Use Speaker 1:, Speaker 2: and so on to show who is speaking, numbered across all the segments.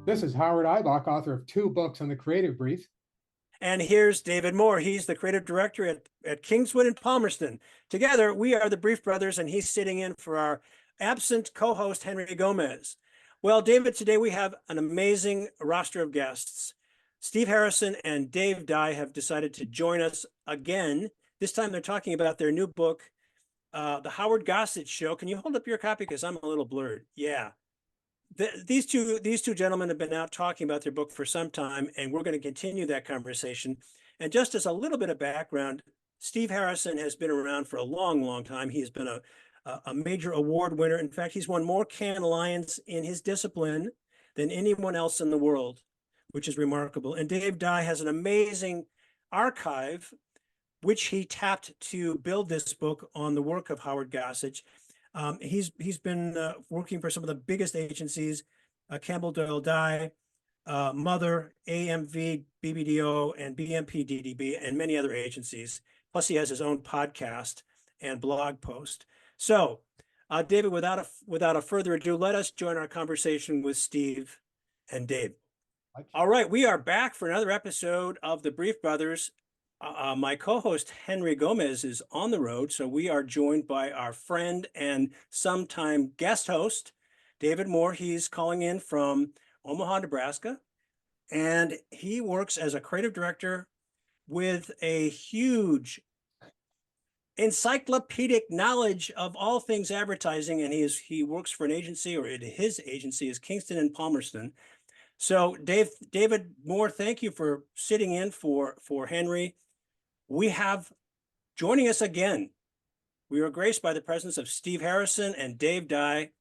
Speaker 1: This is Howard Ibach, author of 2 books on the creative brief.
Speaker 2: And here's David Moore. He's the creative director at Kingswood and Palmerston. Together, we are the Brief Brothers, and he's sitting in for our absent co-host, Henry Gomez. Well, David, today we have an amazing roster of guests. Steve Harrison and Dave Dye have decided to join us again. This time they're talking about their new book, The Howard Gossage Show. Can you hold up your copy? Because I'm a little blurred. Yeah. These two gentlemen have been out talking about their book for some time, and we're going to continue that conversation. And just as a little bit of background, Steve Harrison has been around for a long, long time. He's been a major award winner. In fact, he's won more Cannes Lions in his discipline than anyone else in the world, which is remarkable. And Dave Dye has an amazing archive, which he tapped to build this book on the work of Howard Gossage. He's been working for some of the biggest agencies, Campbell Doyle Dye, Mother, AMV, BBDO, and BMP-DDB, and many other agencies. Plus, he has his own podcast and blog post. So, David, without a further ado, let us join our conversation with Steve and Dave. All right, we are back for another episode of the Brief Brothers. My co-host Henry Gomez is on the road, so we are joined by our friend and sometime guest host, David Moore. He's calling in from Omaha, Nebraska, and he works as a creative director with a huge encyclopedic knowledge of all things advertising, and he works for an agency, or his agency is Kingston and Palmerston. So David Moore, thank you for sitting in for Henry. We have joining us again. We are graced by the presence of Steve Harrison and Dave Dye.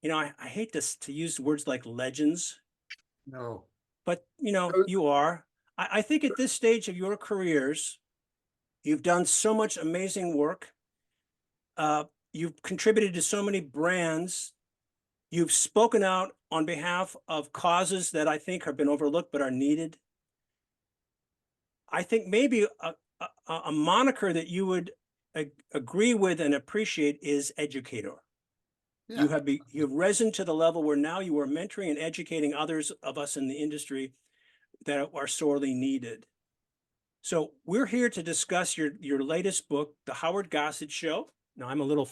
Speaker 2: You know, I hate to use words like legends.
Speaker 1: No.
Speaker 2: But, you are. I think at this stage of your careers, you've done so much amazing work. You've contributed to so many brands. You've spoken out on behalf of causes that I think have been overlooked but are needed. I think maybe a moniker that you would agree with and appreciate is educator. Yeah. You've risen to the level where now you are mentoring and educating others of us in the industry that are sorely needed. So we're here to discuss your latest book, The Howard Gossage Show. Now I'm a little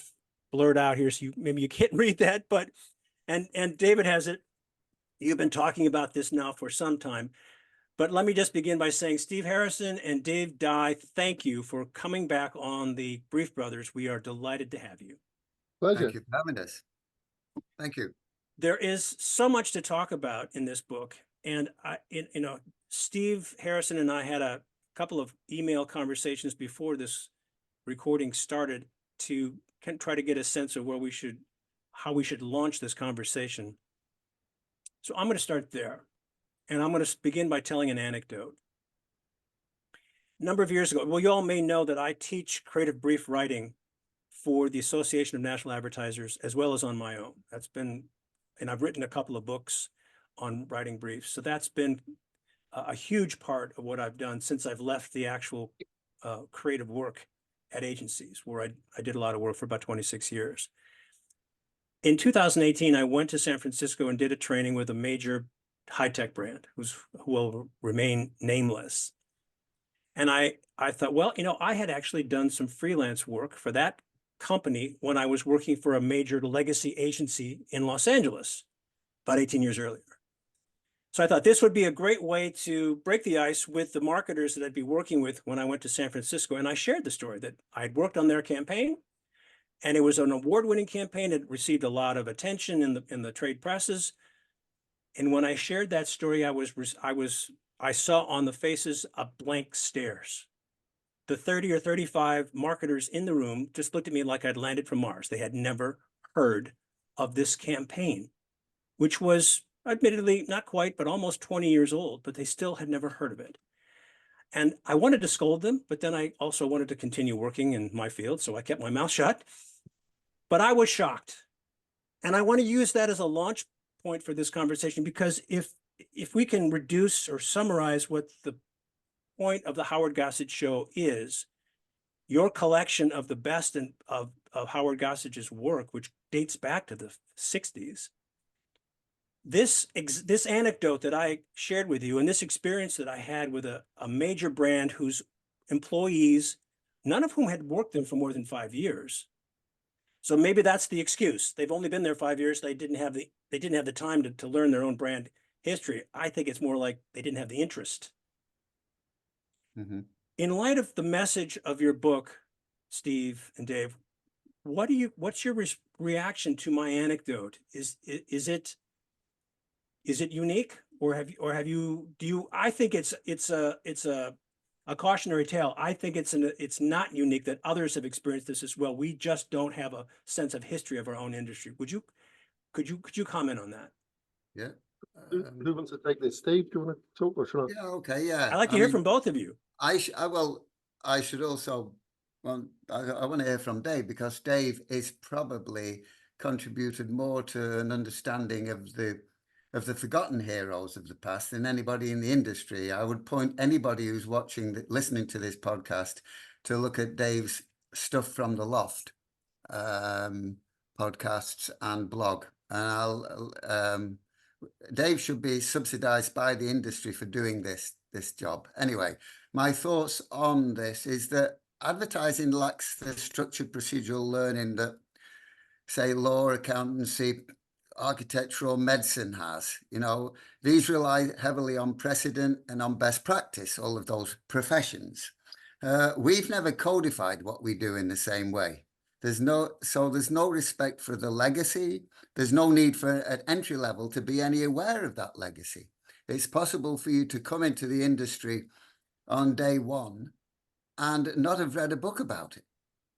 Speaker 2: blurred out here, so maybe you can't read that, but and David has it. You've been talking about this now for some time. But let me just begin by saying, Steve Harrison and Dave Dye, thank you for coming back on the Brief Brothers. We are delighted to have you.
Speaker 3: Pleasure. Thank you for having us. Thank you.
Speaker 2: There is so much to talk about in this book. And Steve Harrison and I had a couple of email conversations before this recording started to try to get a sense of how we should launch this conversation. So I'm going to start there. And I'm going to begin by telling an anecdote. A number of years ago, well, you all may know that I teach creative brief writing for the Association of National Advertisers, as well as on my own. And I've written a couple of books on writing briefs. So that's been a huge part of what I've done since I've left the actual creative work at agencies, where I did a lot of work for about 26 years. In 2018, I went to San Francisco and did a training with a major high-tech brand who will remain nameless. And I thought, well, I had actually done some freelance work for that company when I was working for a major legacy agency in Los Angeles about 18 years earlier. So I thought this would be a great way to break the ice with the marketers that I'd be working with when I went to San Francisco. And I shared the story that I'd worked on their campaign, and it was an award-winning campaign. It received a lot of attention in the trade presses. And when I shared that story, I saw on the faces a blank stares. The 30 or 35 marketers in the room just looked at me like I'd landed from Mars. They had never heard of this campaign, which was admittedly not quite, but almost 20 years old, but they still had never heard of it. And I wanted to scold them, but then I also wanted to continue working in my field, so I kept my mouth shut. But I was shocked. And I want to use that as a launch point for this conversation, because if we can reduce or summarize what the point of the Howard Gossage Show is, your collection of the best of Howard Gossage's work, which dates back to the 60s, this anecdote that I shared with you and this experience that I had with a major brand whose employees, none of whom had worked there for more than 5 years. So maybe that's the excuse. They've only been there 5 years. They didn't have the time to learn their own brand history. I think it's more like they didn't have the interest.
Speaker 3: Mhm.
Speaker 2: In light of the message of your book, Steve and Dave, what's your reaction to my anecdote? Is it unique, or I think it's a cautionary tale. I think it's not unique, that others have experienced this as well. We just don't have a sense of history of our own industry. Could you comment on that?
Speaker 3: Yeah.
Speaker 4: Who wants to take this? Steve, do you want to talk, or should I?
Speaker 3: Yeah, okay, yeah.
Speaker 2: I'd like to hear from both of you.
Speaker 3: I should also, well, I want to hear from Dave, because Dave is probably contributed more to an understanding of the forgotten heroes of the past than anybody in the industry. I would point anybody who's listening to this podcast to look at Dave's Stuff from the Loft podcasts and blog. And Dave should be subsidized by the industry for doing this job. Anyway, my thoughts on this is that advertising lacks the structured procedural learning that, say, law, accountancy, architecture, or medicine has. These rely heavily on precedent and on best practice, all of those professions. We've never codified what we do in the same way. There's no respect for the legacy. There's no need for at entry level to be any aware of that legacy. It's possible for you to come into the industry on day one and not have read a book about it.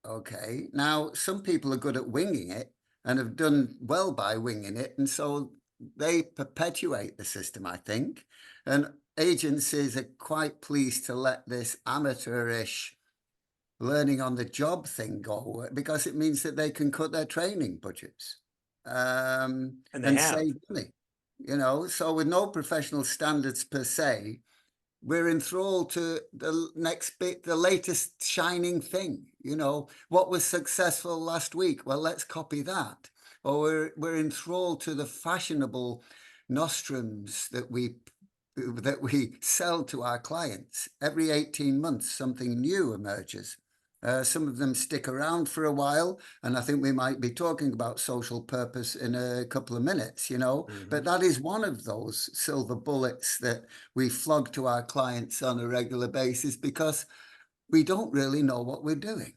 Speaker 3: Okay. Now, some people are good at winging it and have done well by winging it. And so they perpetuate the system, I think. And agencies are quite pleased to let this amateurish learning on the job thing go, because it means that they can cut their training budgets and save money. So with no professional standards per se, we're enthralled to the next bit, the latest shining thing. What was successful last week? Well, let's copy that. Or we're enthralled to the fashionable nostrums that we sell to our clients. Every 18 months, something new emerges. Some of them stick around for a while, and I think we might be talking about social purpose in a couple of minutes, but that is one of those silver bullets that we flog to our clients on a regular basis because we don't really know what we're doing.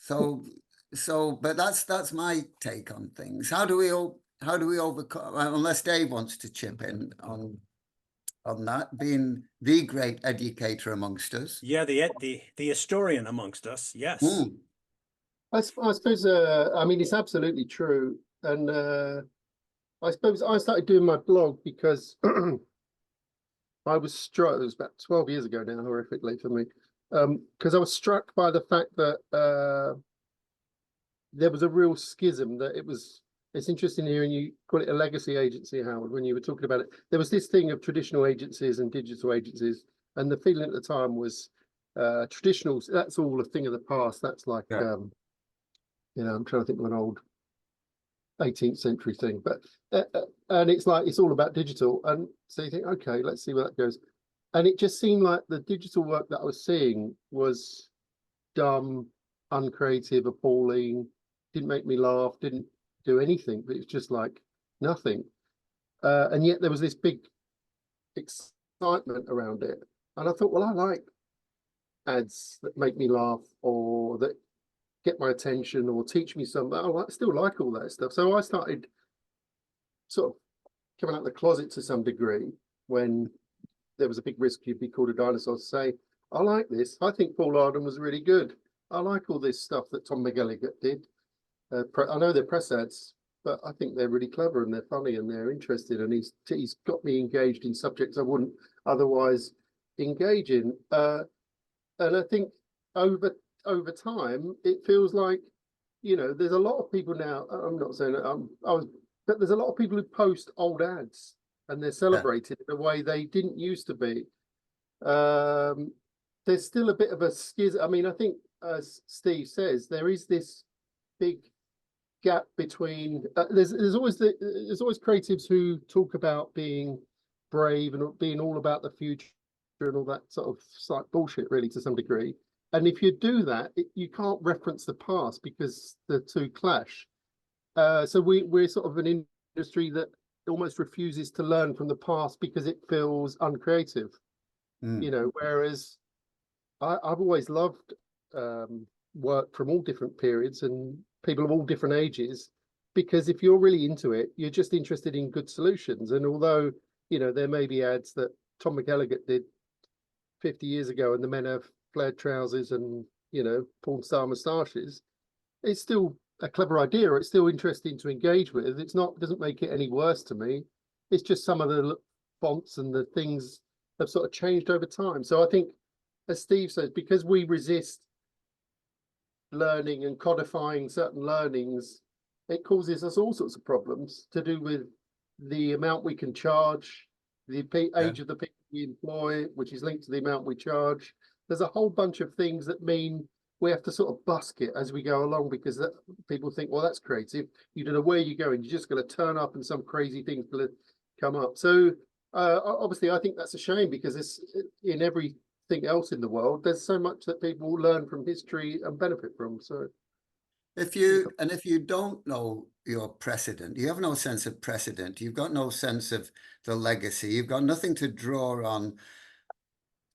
Speaker 3: But that's my take on things. How do we overcome, unless Dave wants to chip in on that, being the great educator amongst us?
Speaker 2: Yeah, the historian amongst us. Yes.
Speaker 4: I suppose, it's absolutely true. And I suppose I started doing my blog because I was struck, it was about 12 years ago now, horrifically for me, because I was struck by the fact that there was a real schism, that it's interesting hearing you call it a legacy agency, Howard, when you were talking about it. There was this thing of traditional agencies and digital agencies, and the feeling at the time was traditional, that's all a thing of the past. That's like, I'm trying to think of an old 18th century thing, but and it's like, it's all about digital. And so you think, okay, let's see where that goes. And it just seemed like the digital work that I was seeing was dumb, uncreative, appalling, didn't make me laugh, didn't do anything, but it's just like nothing. And yet there was this big excitement around it. And I thought, well, I like ads that make me laugh or that get my attention or teach me something. I still like all that stuff. So I started sort of coming out of the closet to some degree when there was a big risk you'd be called a dinosaur, to say, I like this. I think Paul Arden was really good. I like all this stuff that Tom McGilligan did. I know they're press ads, but I think they're really clever and they're funny and they're interested. And he's got me engaged in subjects I wouldn't otherwise engage in. And I think over time, it feels like, there's a lot of people now. I'm not saying that but there's a lot of people who post old ads and they're celebrated in a way they didn't used to be. There's still a bit of a schism. I think, as Steve says, there is this big gap between there's always creatives who talk about being brave and being all about the future and all that sort of like bullshit, really, to some degree. And if you do that, you can't reference the past because the two clash. So we're sort of an industry that almost refuses to learn from the past because it feels uncreative, you know, whereas I've always loved work from all different periods and people of all different ages, because if you're really into it, you're just interested in good solutions. And although, you know, there may be ads that Tom McElligott did 50 years ago and the men have flared trousers and, you know, porn star moustaches, it's still a clever idea. It's still interesting to engage with. It's not, doesn't make it any worse to me. It's just some of the fonts and the things have sort of changed over time. So I think, as Steve says, because we resist learning and codifying certain learnings, it causes us all sorts of problems to do with the amount we can charge, the age of the people we employ, which is linked to the amount we charge. There's a whole bunch of things that mean we have to sort of busk it as we go along, because people think, well, that's creative. You don't know where you're going. You're just going to turn up and some crazy thing's going to come up. So obviously, I think that's a shame, because it's in everything else in the world, there's so much that people learn from history and benefit from. So if you don't know your precedent, you have no sense of precedent, you've got no sense of the legacy, you've got nothing to draw on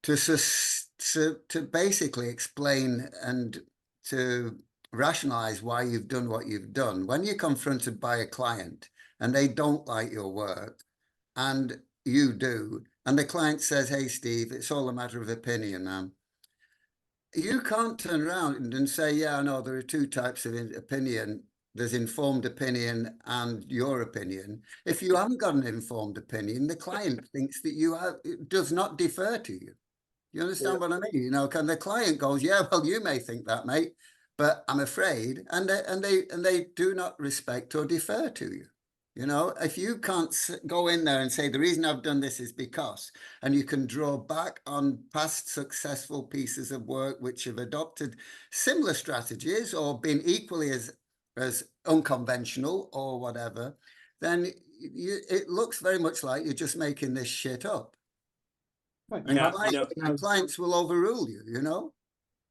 Speaker 4: to basically explain and to rationalize why you've done what you've done. When you're confronted by a client and they don't like your work and you do, and the client says, hey, Steve, it's all a matter of opinion, man. You can't turn around and say, yeah, I know there are two types of opinion. There's informed opinion and your opinion. If you haven't got an informed opinion, the client thinks that you does not defer to you. You understand what I mean? You know, the client goes, yeah, well, you may think that, mate, but I'm afraid, and they do not respect or defer to you. You know, if you can't go in there and say, the reason I've done this is because, and you can draw back on past successful pieces of work which have adopted similar strategies or been equally as unconventional or whatever, then it looks very much like you're just making this shit up.
Speaker 1: Right.
Speaker 3: And clients will overrule you, you know?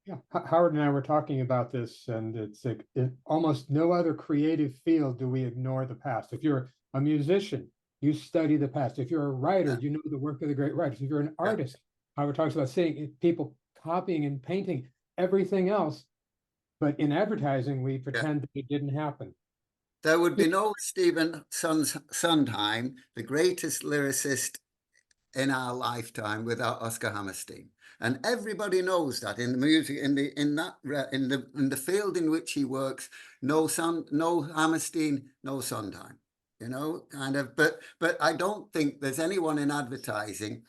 Speaker 1: Yeah, Howard and I were talking about this, and it's like in almost no other creative field do we ignore the past. If you're a musician, you study the past. If you're a writer, you know the work of the great writers. If you're an artist, Howard talks about seeing people copying and painting everything else, but in advertising, we pretend that it didn't happen.
Speaker 3: There would be no Stephen Sondheim, the greatest lyricist in our lifetime, without Oscar Hammerstein. And everybody knows that in the music, in the field in which he works, no Hammerstein, no Sondheim, you know, kind of. But I don't think there's anyone in advertising,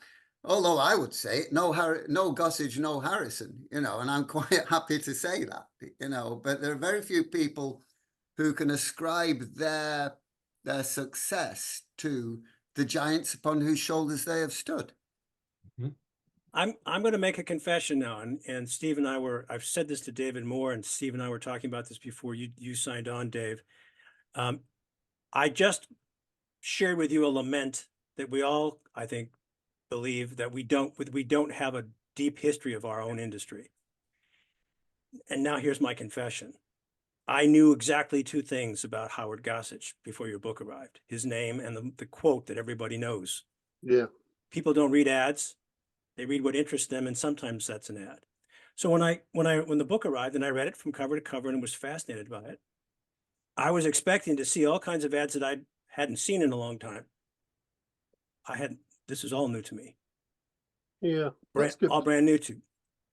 Speaker 3: although I would say no Gossage, no Harrison, you know, and I'm quite happy to say that, you know. But there are very few people who can ascribe their success to the giants upon whose shoulders they have stood.
Speaker 2: I'm going to make a confession now, and Steve and I've said this to David Moore, and Steve and I were talking about this before you signed on, Dave. I just shared with you a lament that we all, I think, believe that we don't have a deep history of our own industry. And now here's my confession. I knew exactly two things about Howard Gossage before your book arrived: his name and the quote that everybody knows.
Speaker 4: Yeah.
Speaker 2: People don't read ads. They read what interests them, and sometimes that's an ad. So when the book arrived and I read it from cover to cover and was fascinated by it, I was expecting to see all kinds of ads that I hadn't seen in a long time. This is all new to me.
Speaker 4: Yeah, that's good.
Speaker 2: All brand new to.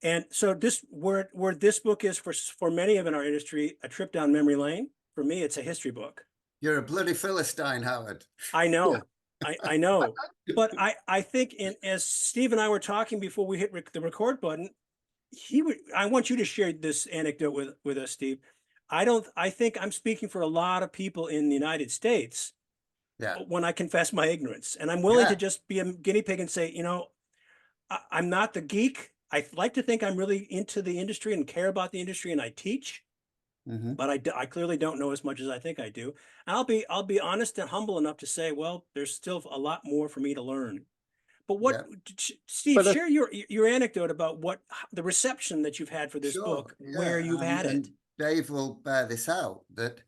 Speaker 2: And so where this book is for many of in our industry, a trip down memory lane. For me, it's a history book.
Speaker 3: You're a bloody Philistine, Howard.
Speaker 2: I know. Yeah. I know, but I think as Steve and I were talking before we hit the record button, I want you to share this anecdote with us, Steve. I think I'm speaking for a lot of people in the United States when I confess my ignorance, and I'm willing to just be a guinea pig and say, you know, I'm not the geek. I like to think I'm really into the industry and care about the industry, and I teach.
Speaker 3: Mhm.
Speaker 2: but I clearly don't know as much as I think I do. I'll be honest and humble enough to say, well, there's still a lot more for me to learn. But
Speaker 3: Yeah.
Speaker 2: Steve,
Speaker 4: But
Speaker 2: share your anecdote about the reception that you've had for this
Speaker 3: Sure.
Speaker 2: book,
Speaker 3: Yeah.
Speaker 2: where you've had it.
Speaker 3: And Dave will bear this out, that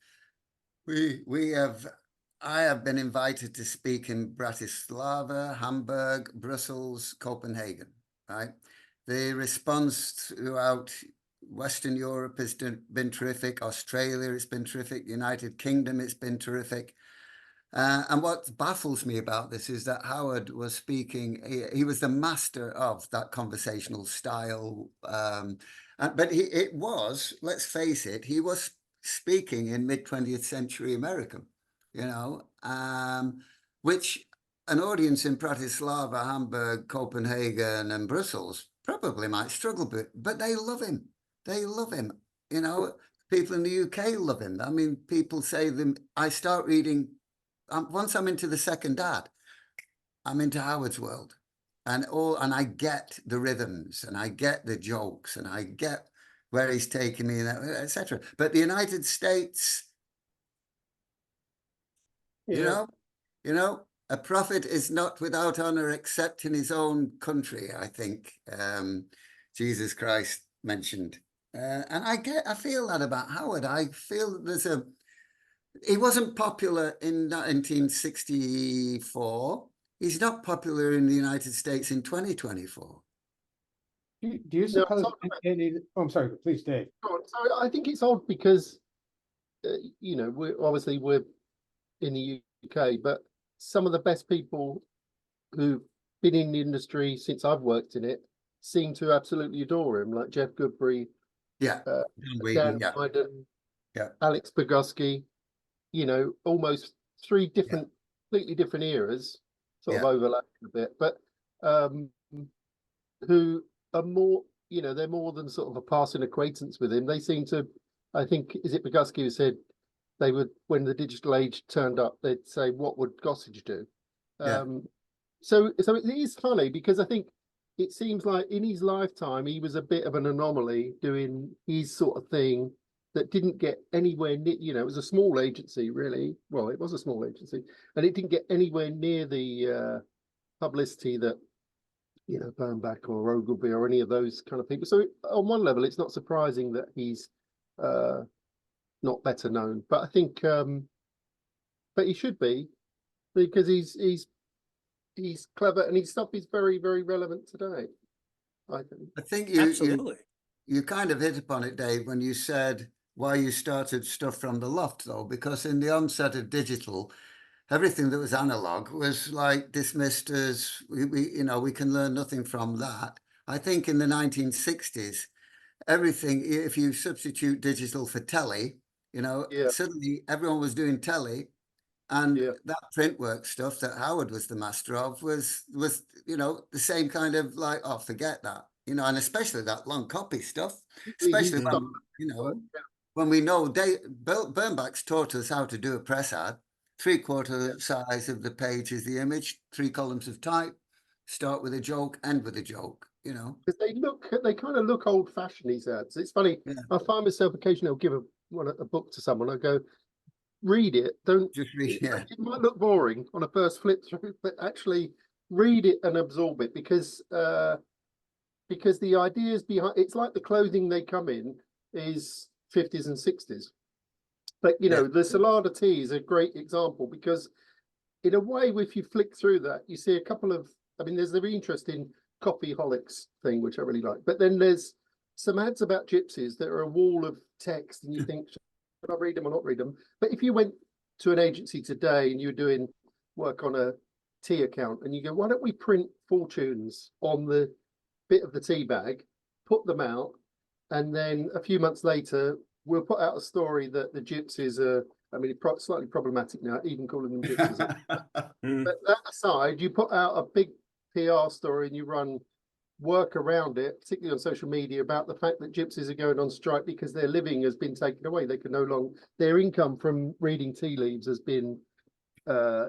Speaker 3: I have been invited to speak in Bratislava, Hamburg, Brussels, Copenhagen, right? The response throughout Western Europe has been terrific. Australia, it's been terrific. United Kingdom, it's been terrific. And what baffles me about this is that Howard was speaking, he was the master of that conversational style. But it was, let's face it, he was speaking in mid-20th century American, which an audience in Bratislava, Hamburg, Copenhagen, and Brussels probably might struggle with, but they love him. They love him. People in the UK love him. I mean, people say them. I start reading. Once I'm into the second act, I'm into Howard's world, and I get the rhythms, and I get the jokes, and I get where he's taking me, etc. But the United States,
Speaker 4: yeah.
Speaker 3: a prophet is not without honor except in his own country, I think Jesus Christ mentioned. And I feel that about Howard. I feel that he wasn't popular in 1964. He's not popular in the United States in 2024.
Speaker 1: Do you
Speaker 4: No,
Speaker 1: suppose
Speaker 4: talk about-
Speaker 1: I'm sorry, please, Dave.
Speaker 4: So I think it's odd because, we're in the UK, but some of the best people who've been in the industry since I've worked in it seem to absolutely adore him, like Jeff Goodbury,
Speaker 3: Yeah.
Speaker 4: Dan
Speaker 3: Whedon, yeah.
Speaker 4: Wyden,
Speaker 3: Yeah.
Speaker 4: Alex Bogusky, almost three completely different eras, sort of overlapping a bit, but who are more, they're more than sort of a passing acquaintance with him. They seem to, I think, is it Bogusky who said they would, when the digital age turned up, they'd say, what would Gossage do?
Speaker 3: Yeah.
Speaker 4: So it is funny because I think it seems like in his lifetime, he was a bit of an anomaly doing his sort of thing that didn't get anywhere near, it was a small agency, really. Well, it was a small agency, and it didn't get anywhere near the publicity that, Bernbach or Ogilvy or any of those kind of people. So on one level, it's not surprising that he's not better known, but I think, but he should be, because he's clever and his stuff is very, very relevant today, I think.
Speaker 3: I think
Speaker 2: Absolutely.
Speaker 3: you kind of hit upon it, Dave, when you said why you started stuff from the loft, though, because in the onset of digital, everything that was analog was like dismissed as we can learn nothing from that. I think in the 1960s, everything, if you substitute digital for telly, suddenly everyone was doing telly. And that print work stuff that Howard was the master of was the same kind of like, oh, forget that, and especially that long copy stuff, especially when we know Bernbach's taught us how to do a press ad. 3/4 size of the page is the image, 3 columns of type, start with a joke, end with a joke,
Speaker 4: Because they kind of look old fashioned, these ads. It's funny. Yeah. I find myself occasionally I'll give a book to someone. I go, read it. Don't
Speaker 3: just read it.
Speaker 4: It might look boring on a first flip through, but actually read it and absorb it because the ideas behind it's like the clothing they come in is 50s and 60s. But the Salada tea is a great example because in a way, if you flick through that, you see a couple of, there's the very interesting Copyholics thing, which I really like. But then there's some ads about gypsies that are a wall of text and you think, should I read them or not read them? But if you went to an agency today and you were doing work on a tea account and you go, why don't we print fortunes on the bit of the tea bag, put them out, and then a few months later, we'll put out a story that the gypsies are, it's slightly problematic now, even calling them gypsies. But that aside, you put out a big PR story and you run work around it, particularly on social media, about the fact that gypsies are going on strike because their living has been taken away. They can no longer, their income from reading tea leaves has been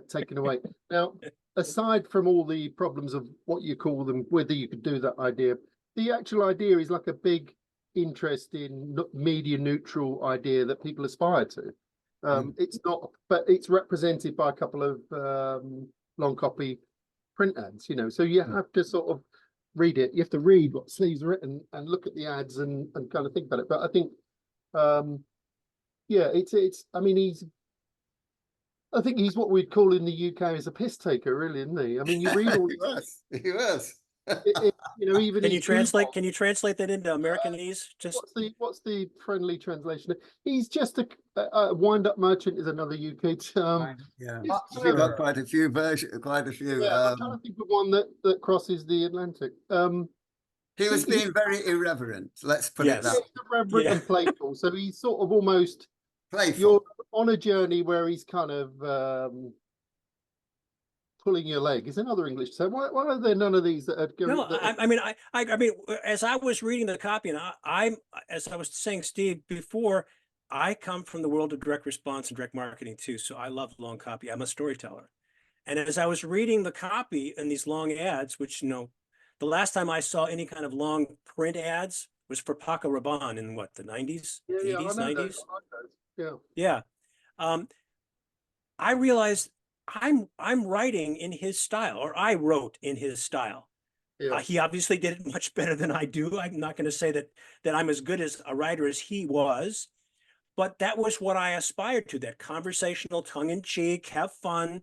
Speaker 4: taken away. Now, aside from all the problems of what you call them, whether you could do that idea, the actual idea is like a big interesting, media neutral idea that people aspire to. It's not, but it's represented by a couple of long copy print ads, you know, so you have to sort of read it. You have to read what Steve's written and look at the ads and kind of think about it. But I think, yeah, I mean, I think he's what we'd call in the UK as a piss taker, really, isn't he? I mean, you read all
Speaker 3: He was.
Speaker 4: you know, even
Speaker 2: Can you
Speaker 4: his
Speaker 2: translate?
Speaker 4: humor.
Speaker 2: Can you translate that into Americanese? Just
Speaker 4: What's the friendly translation? He's just a wind-up merchant is another UK term.
Speaker 3: Yeah,
Speaker 4: It's
Speaker 3: you've got quite a few versions, quite a few.
Speaker 4: Yeah, I'm trying to think of one that crosses the Atlantic.
Speaker 3: He was
Speaker 4: he-
Speaker 3: being very irreverent. Let's put it
Speaker 2: Yes.
Speaker 3: that
Speaker 4: He's irreverent
Speaker 2: Yeah.
Speaker 4: and playful, so he's sort of almost
Speaker 3: playful.
Speaker 4: you're on a journey where he's kind of pulling your leg. Is another English term. Why are there none of these that are going?
Speaker 2: no, I mean, as I was reading the copy, and as I was saying, Steve, before, I come from the world of direct response and direct marketing too. So I love long copy. I'm a storyteller. And as I was reading the copy and these long ads, which, you know, the last time I saw any kind of long print ads was for Paco Rabanne in what, the 90s,
Speaker 4: Yeah,
Speaker 2: 80s,
Speaker 4: I know
Speaker 2: 90s?
Speaker 4: those. Yeah.
Speaker 2: Yeah. I realized I'm writing in his style, or I wrote in his style.
Speaker 4: Yeah.
Speaker 2: He obviously did it much better than I do. I'm not going to say that I'm as good as a writer as he was, but that was what I aspired to, that conversational, tongue-in-cheek, have fun,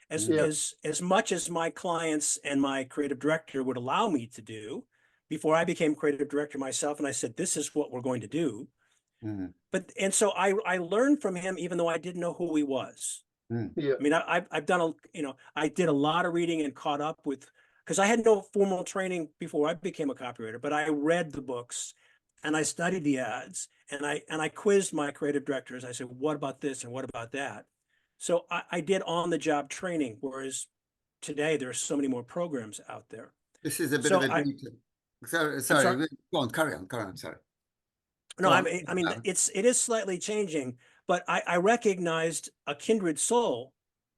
Speaker 2: as much as my clients and my creative director would allow me to do before I became creative director myself. And I said, this is what we're going to do. But, and so I learned from him, even though I didn't know who he was.
Speaker 4: Yeah.
Speaker 2: I mean, I've done I did a lot of reading and caught up with, because I had no formal training before I became a copywriter, but I read the books and I studied the ads and I quizzed my creative directors. I said, what about this and what about that? So I did on the job training, whereas today there are so many more programs out there.
Speaker 3: This is a bit
Speaker 2: So
Speaker 3: of a sorry,
Speaker 2: sorry.
Speaker 3: Go on, carry on, sorry.
Speaker 2: No, I mean, it is slightly changing, but I recognized a kindred soul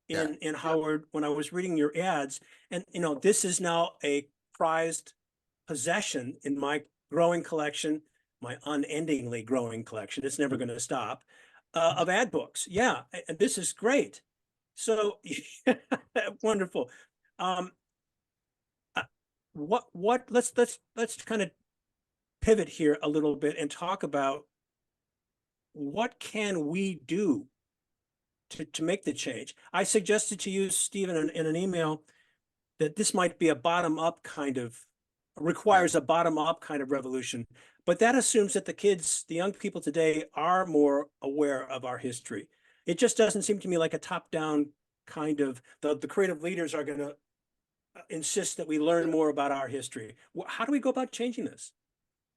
Speaker 2: in Howard when I was reading your ads. And, you know, this is now a prized possession in my growing collection, my unendingly growing collection. It's never going to stop of ad books. Yeah. And this is great. So wonderful. Let's kind of pivot here a little bit and talk about what can we do to make the change. I suggested to you, Stephen, in an email that this might be a bottom-up kind of, requires a bottom-up kind of revolution, but that assumes that the young people today are more aware of our history. It just doesn't seem to me like a top-down kind of, the creative leaders are going to insist that we learn more about our history. How do we go about changing this?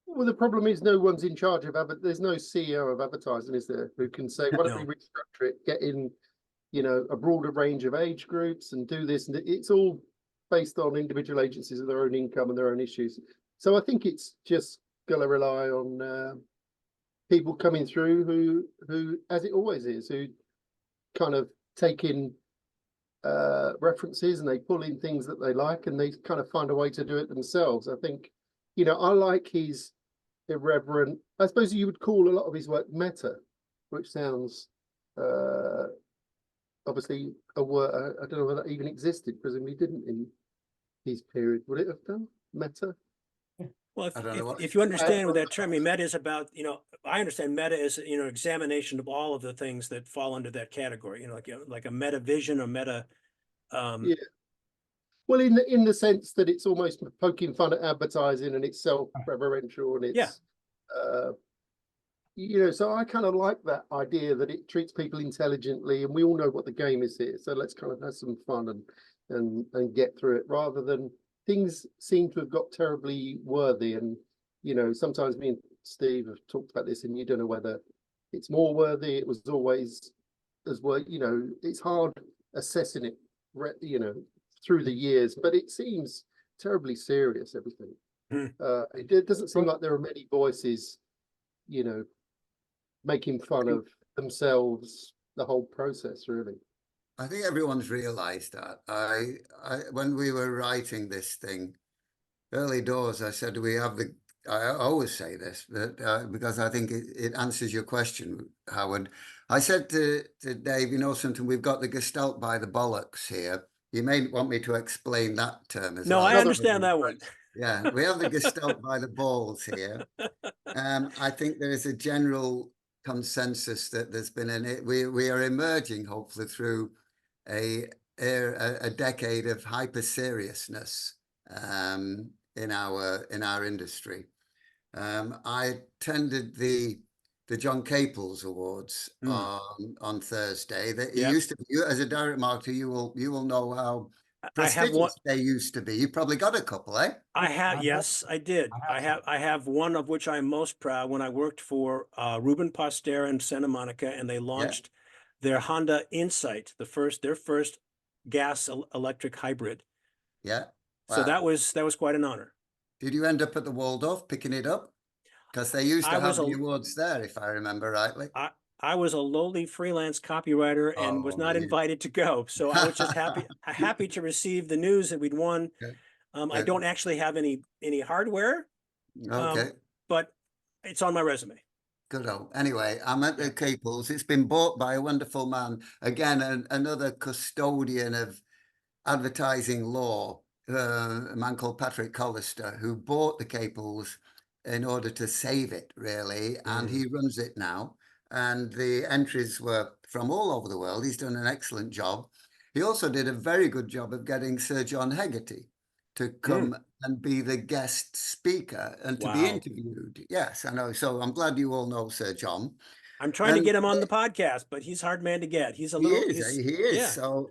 Speaker 4: Well, the problem is no one's in charge of there's no CEO of advertising, is there, who can say, why don't we restructure it, get in, you know, a broader range of age groups and do this. And it's all based on individual agencies of their own income and their own issues. So I think it's just going to rely on people coming through who, as it always is, who kind of take in references and they pull in things that they like and they kind of find a way to do it themselves. I think, you know, I like his irreverent, I suppose you would call a lot of his work meta, which sounds obviously a word, I don't know whether that even existed, presumably didn't in his period. Would it have done? Meta?
Speaker 2: Well, if you understand what that term, I mean, meta is about, you know, I understand meta is, you know, examination of all of the things that fall under that category, you know, like a meta vision or meta.
Speaker 4: Yeah. Well, in the sense that it's almost poking fun at advertising and it's self-reverential and it's, you know, so I kind of like that idea that it treats people intelligently and we all know what the game is here. So let's kind of have some fun and get through it rather than things seem to have got terribly worthy. And, you know, sometimes me and Steve have talked about this and you don't know whether it's more worthy. It was always as well, you know, it's hard assessing it, you know, through the years, but it seems terribly serious, everything. It doesn't seem like there are many voices, you know, making fun of themselves, the whole process, really.
Speaker 3: I think everyone's realized that. I when we were writing this thing, early doors, I said, we have I always say this, that, because I think it answers your question, Howard. I said to Dave, you know something, we've got the Gestalt by the bollocks here. You may want me to explain that term as
Speaker 2: No,
Speaker 3: well.
Speaker 2: I
Speaker 4: Another-
Speaker 2: understand that one.
Speaker 3: Yeah, we have the Gestalt by the balls here. I think there is a general consensus that there's been we are emerging hopefully through a decade of hyper seriousness in our industry. I attended the John Caples Awards on Thursday. That
Speaker 2: Yep.
Speaker 3: used to be, as a direct marketer, you will know how
Speaker 2: I have one.
Speaker 3: prestigious they used to be. You probably got a couple, eh?
Speaker 2: I have, yes, I did. I have one of which I'm most proud when I worked for Ruben Poster in Santa Monica, and they launched their Honda Insight, their first gas electric hybrid.
Speaker 3: Yeah.
Speaker 2: So
Speaker 3: Wow.
Speaker 2: that was quite an honor.
Speaker 3: Did you end up at the Waldorf picking it up? Because they used to
Speaker 2: I was
Speaker 3: have the
Speaker 2: a-
Speaker 3: awards there, if I remember rightly.
Speaker 2: I was a lowly freelance copywriter and was
Speaker 3: Oh,
Speaker 2: not
Speaker 3: yeah.
Speaker 2: invited to go. So I was just happy to receive the news that we'd won.
Speaker 3: Okay.
Speaker 2: I don't actually have any hardware,
Speaker 3: Okay.
Speaker 2: but it's on my resume.
Speaker 3: Good old. Anyway, I'm at the Caples. It's been bought by a wonderful man. Again, another custodian of advertising law, a man called Patrick Collister, who bought the Caples in order to save it, really. And he runs it now. And the entries were from all over the world. He's done an excellent job. He also did a very good job of getting Sir John Hegarty to come and be the guest speaker and to be
Speaker 2: Wow.
Speaker 3: interviewed. Yes, I know. So I'm glad you all know Sir John.
Speaker 2: I'm trying to
Speaker 3: And
Speaker 2: get him on the podcast, but he's a hard man to get. He's a
Speaker 3: He
Speaker 2: little,
Speaker 3: is, he is.
Speaker 2: yeah.
Speaker 3: So,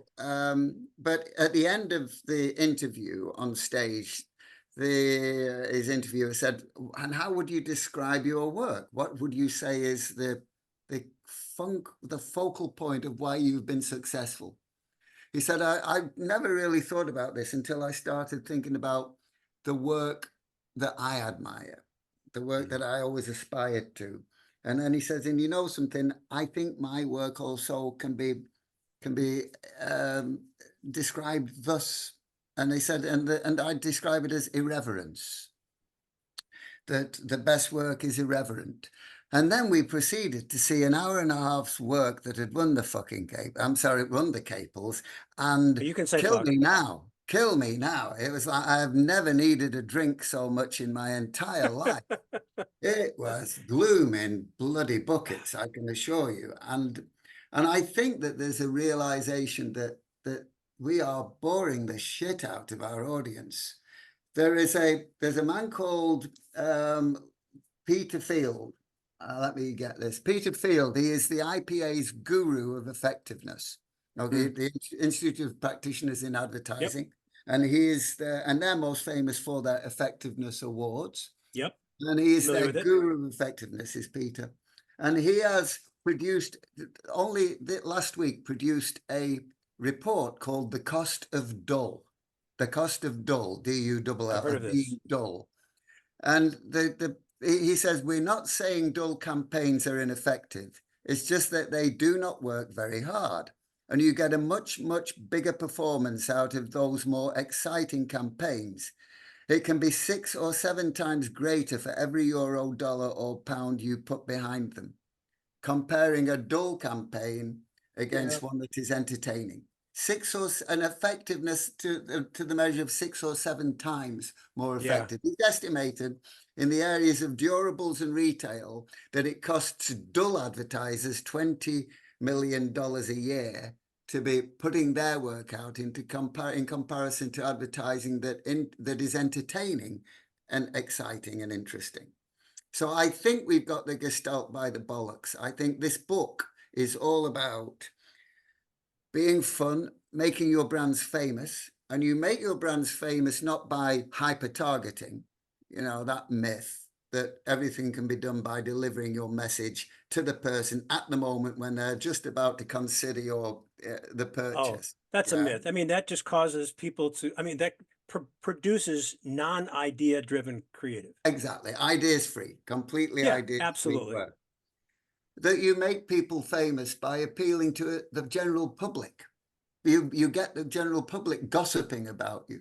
Speaker 3: but at the end of the interview on stage, his interviewer said, "And how would you describe your work? What would you say is the focal point of why you've been successful?" He said, I never really thought about this until I started thinking about the work that I admire, the work that I always aspired to. And then he says, and you know something, I think my work also can be described thus. And he said, and I describe it as irreverence, that the best work is irreverent. And then we proceeded to see an hour and a half's work that had won the Caples, and
Speaker 2: You can say
Speaker 3: kill
Speaker 2: fuck.
Speaker 3: me now. Kill me now. It was like I've never needed a drink so much in my entire life. It was gloom in bloody buckets, I can assure you. And I think that there's a realization that we are boring the shit out of our audience. There's a man called Peter Field. Let me get this. Peter Field, he is the IPA's guru of effectiveness. Okay, the Institute of Practitioners in Advertising. And he is and they're most famous for their effectiveness awards.
Speaker 2: Yep.
Speaker 3: And he is
Speaker 2: Familiar
Speaker 3: their
Speaker 2: with it.
Speaker 3: guru of effectiveness, is Peter. And he has produced, last week, produced a report called The Cost of Dull. The Cost of Dull, D-U-L-L,
Speaker 2: I've heard of this.
Speaker 3: dull. And he says, we're not saying dull campaigns are ineffective. It's just that they do not work very hard. And you get a much, much bigger performance out of those more exciting campaigns. It can be 6 or 7 times greater for every euro, dollar, or pound you put behind them, comparing a dull campaign against one that is entertaining. An effectiveness to the measure of 6 or 7 times more effective. It's estimated in the areas of durables and retail that it costs dull advertisers $20 million a year to be putting their work out in comparison to advertising that is entertaining and exciting and interesting. So I think we've got the Gestalt by the bollocks. I think this book is all about being fun, making your brands famous, and you make your brands famous not by hyper-targeting, that myth that everything can be done by delivering your message to the person at the moment when they're just about to consider the purchase.
Speaker 2: Oh, that's a myth. I mean, that just causes people to, that produces non-idea driven creative.
Speaker 3: Exactly. Ideas free, completely ideas free.
Speaker 2: Absolutely.
Speaker 3: Work. That you make people famous by appealing to the general public. You get the general public gossiping about you.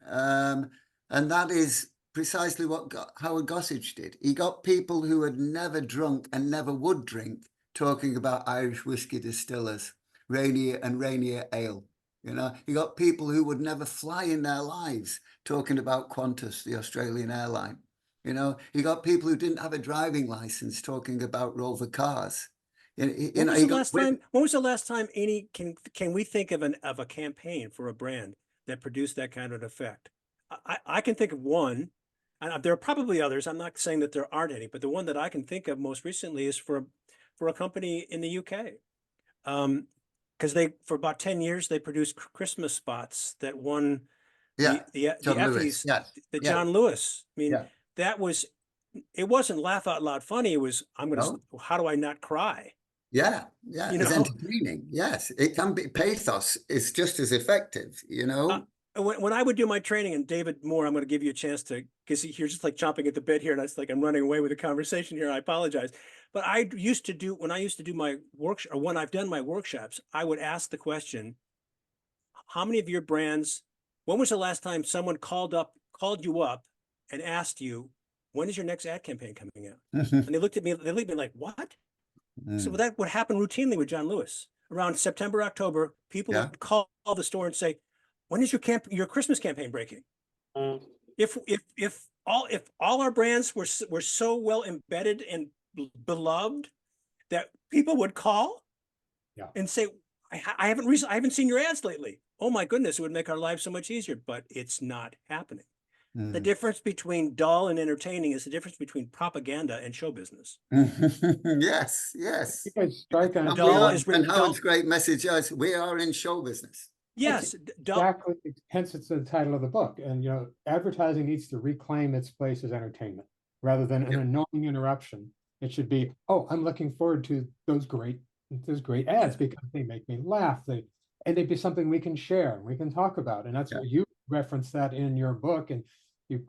Speaker 3: And that is precisely what Howard Gossage did. He got people who had never drunk and never would drink talking about Irish whiskey distillers, Rainier and Rainier Ale. You know, he got people who would never fly in their lives talking about Qantas, the Australian airline. You know, he got people who didn't have a driving license talking about Rover cars.
Speaker 2: When was the last time any can we think of a campaign for a brand that produced that kind of effect? I can think of one, and there are probably others. I'm not saying that there aren't any, but the one that I can think of most recently is for a company in the UK. Because for about 10 years they produced Christmas spots that won the Effies, the John Lewis. I mean, that was, it wasn't laugh out loud funny. It was, how do I not cry?
Speaker 3: Yeah, it's entertaining. Yes, it can be. Pathos is just as effective, you know.
Speaker 2: When I would do my training, and David Moore, I'm going to give you a chance to, because you're just like chomping at the bit here, and it's like I'm running away with the conversation here. I apologize. But when I used to do my workshop, or when I've done my workshops, I would ask the question, how many of your brands, when was the last time someone called you up and asked you, when is your next ad campaign coming out? And they looked at me like, what? So that would happen routinely with John Lewis. Around September, October, people would call the store and say, when is your Christmas campaign breaking? If all our brands were so well embedded and beloved that people would call and say, I haven't seen your ads lately. Oh my goodness, it would make our lives so much easier, but it's not happening. The difference between dull and entertaining is the difference between propaganda and show business.
Speaker 3: Yes.
Speaker 1: You guys strike on
Speaker 3: And Howard's great message is, we are in show business.
Speaker 2: Yes,
Speaker 1: exactly. Hence, it's the title of the book. And you know, advertising needs to reclaim its place as entertainment rather than an annoying interruption. It should be, oh, I'm looking forward to those great ads because they make me laugh. And they'd be something we can share and we can talk about. And that's what you referenced that in your book, and you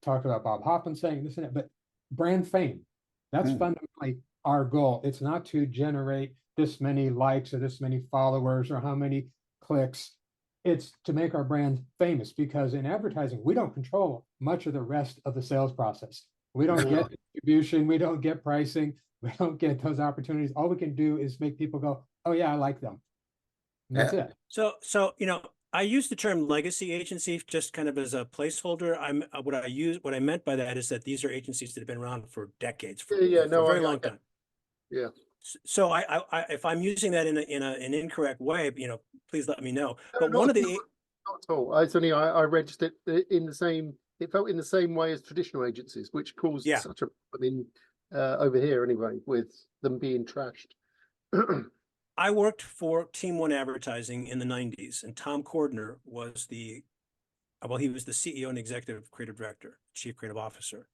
Speaker 1: talked about Bob Hoffman saying this and that. But brand fame, that's fundamentally our goal. It's not to generate this many likes or this many followers or how many clicks. It's to make our brand famous, because in advertising, we don't control much of the rest of the sales process. We don't get distribution, we don't get pricing, we don't get those opportunities. All we can do is make people go, oh yeah, I like them. And that's it.
Speaker 2: So, you know, I use the term legacy agency just kind of as a placeholder. What I meant by that is that these are agencies that have been around for decades, for a very long time.
Speaker 4: Yeah.
Speaker 2: So if I'm using that in an incorrect way, you know, please let me know. But
Speaker 4: not at all. I registered in the same. It felt in the same way as traditional agencies, which caused such a. I mean, over here anyway, with them being trashed.
Speaker 2: I worked for Team One Advertising in the 90s, and Tom Cordner was he was the CEO and executive creative director, chief creative officer.